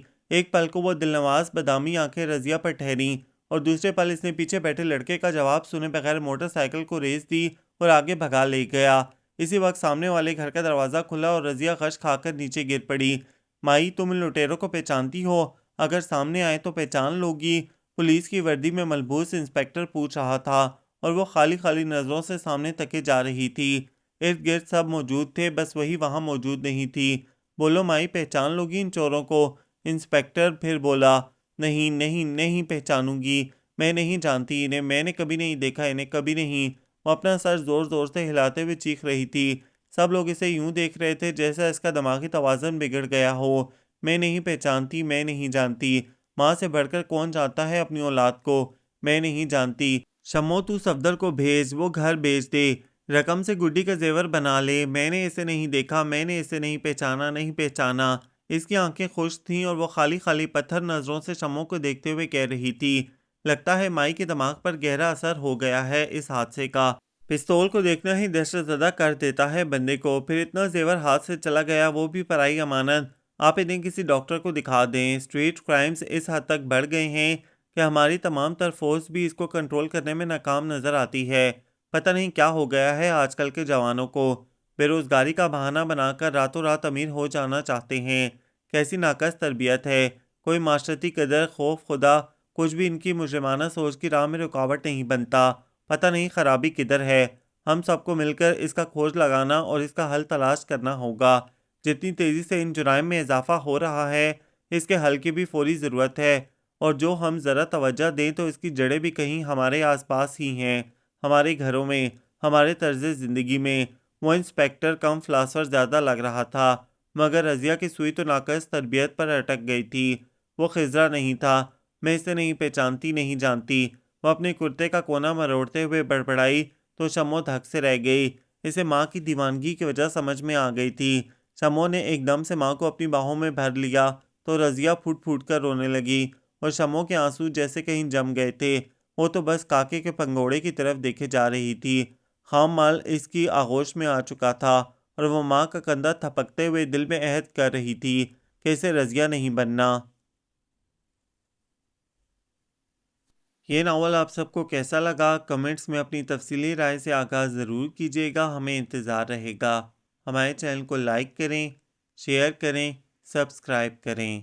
ایک پل کو وہ دلنواز بادامی آنکھیں رضیہ پر ٹھہریں اور دوسرے پل اس نے پیچھے بیٹھے لڑکے کا جواب سنے بغیر موٹر سائیکل کو ریس دی اور آگے بھگا لے گیا۔ اسی وقت سامنے والے گھر کا دروازہ کھلا اور رضیہ غش کھا کر نیچے گر پڑی۔ مائی، تم ان لٹیروں کو پہچانتی ہو؟ اگر سامنے آئے تو پہچان لوگی؟ پولیس کی وردی میں ملبوس انسپکٹر پوچھ رہا تھا اور وہ خالی خالی نظروں سے سامنے تکے جا رہی تھی۔ ارد گرد سب موجود تھے، بس وہی وہاں موجود نہیں تھی۔ بولو مائی، پہچان لوگی ان چوروں کو؟ انسپکٹر پھر بولا۔ نہیں نہیں نہیں پہچانوں گی، میں نہیں جانتی انہیں، میں نے کبھی نہیں دیکھا انہیں، کبھی نہیں۔ وہ اپنا سر زور زور سے ہلاتے ہوئے چیخ رہی تھی۔ سب لوگ اسے یوں دیکھ رہے تھے جیسا اس کا دماغی توازن بگڑ گیا ہو۔ میں نہیں پہچانتی، میں نہیں جانتی۔ ماں سے بڑھ کر کون جانتا ہے اپنی اولاد کو؟ میں نہیں جانتی۔ شمو، تو صفدر کو بھیج، وہ گھر بیچ دے، رقم سے گڈی کا زیور بنا لے۔ میں نے اسے نہیں دیکھا، میں نے اسے نہیں پہچانا، نہیں پہچانا۔ اس کی آنکھیں خشک تھیں اور وہ خالی خالی پتھر نظروں سے شمو کو دیکھتے ہوئے کہہ رہی تھی۔ لگتا ہے مائی کے دماغ پر گہرا اثر ہو گیا ہے اس حادثے کا۔ پستول کو دیکھنا ہی دہشت زدہ کر دیتا ہے بندے کو، پھر اتنا زیور ہاتھ سے چلا گیا، وہ بھی پرائی امانت۔ آپ انہیں کسی ڈاکٹر کو دکھا دیں۔ اسٹریٹ کرائمز اس حد تک بڑھ گئے ہیں کہ ہماری تمام تر فورس بھی اس کو کنٹرول کرنے میں ناکام نظر آتی ہے۔ پتہ نہیں کیا ہو گیا ہے آج کل کے جوانوں کو، بے روزگاری کا بہانہ بنا کر راتوں رات امیر ہو جانا چاہتے ہیں۔ کیسی ناقص تربیت ہے، کوئی معاشرتی قدر، خوف خدا، کچھ بھی ان کی مجرمانہ سوچ کی راہ میں رکاوٹ نہیں بنتا۔ پتہ نہیں خرابی کدھر ہے۔ ہم سب کو مل کر اس کا کھوج لگانا اور اس کا حل تلاش کرنا ہوگا۔ جتنی تیزی سے ان جرائم میں اضافہ ہو رہا ہے، اس کے حل کی بھی فوری ضرورت ہے، اور جو ہم ذرا توجہ دیں تو اس کی جڑیں بھی کہیں ہمارے آس پاس ہی ہیں، ہمارے گھروں میں، ہمارے طرز زندگی میں۔ وہ انسپکٹر کم فلاسفر زیادہ لگ رہا تھا، مگر رضیہ کی سوئی تو ناقص تربیت پر اٹک گئی تھی۔ وہ خضرہ نہیں تھا۔ میں اسے نہیں پہچانتی، نہیں جانتی۔ وہ اپنے کرتے کا کونا مروڑتے ہوئے بڑبڑائی تو شمو دھک سے رہ گئی۔ اسے ماں کی دیوانگی کی وجہ سمجھ میں آ گئی تھی۔ شمو نے ایک دم سے ماں کو اپنی باہوں میں بھر لیا تو رضیہ پھوٹ پھوٹ کر رونے لگی، اور شمو کے آنسو جیسے کہیں جم گئے تھے۔ وہ تو بس کاکے کے پنگوڑے کی طرف دیکھے جا رہی تھی۔ خام مال اس کی آغوش میں آ چکا تھا، اور وہ ماں کا کندھا تھپکتے ہوئے دل میں عہد کر رہی تھی کہ اسے رضیہ نہیں بننا۔ یہ ناول آپ سب کو کیسا لگا؟ کمنٹس میں اپنی تفصیلی رائے سے آگاہ ضرور کیجیے گا، ہمیں انتظار رہے گا۔ ہمارے چینل کو لائک کریں، شیئر کریں، سبسکرائب کریں۔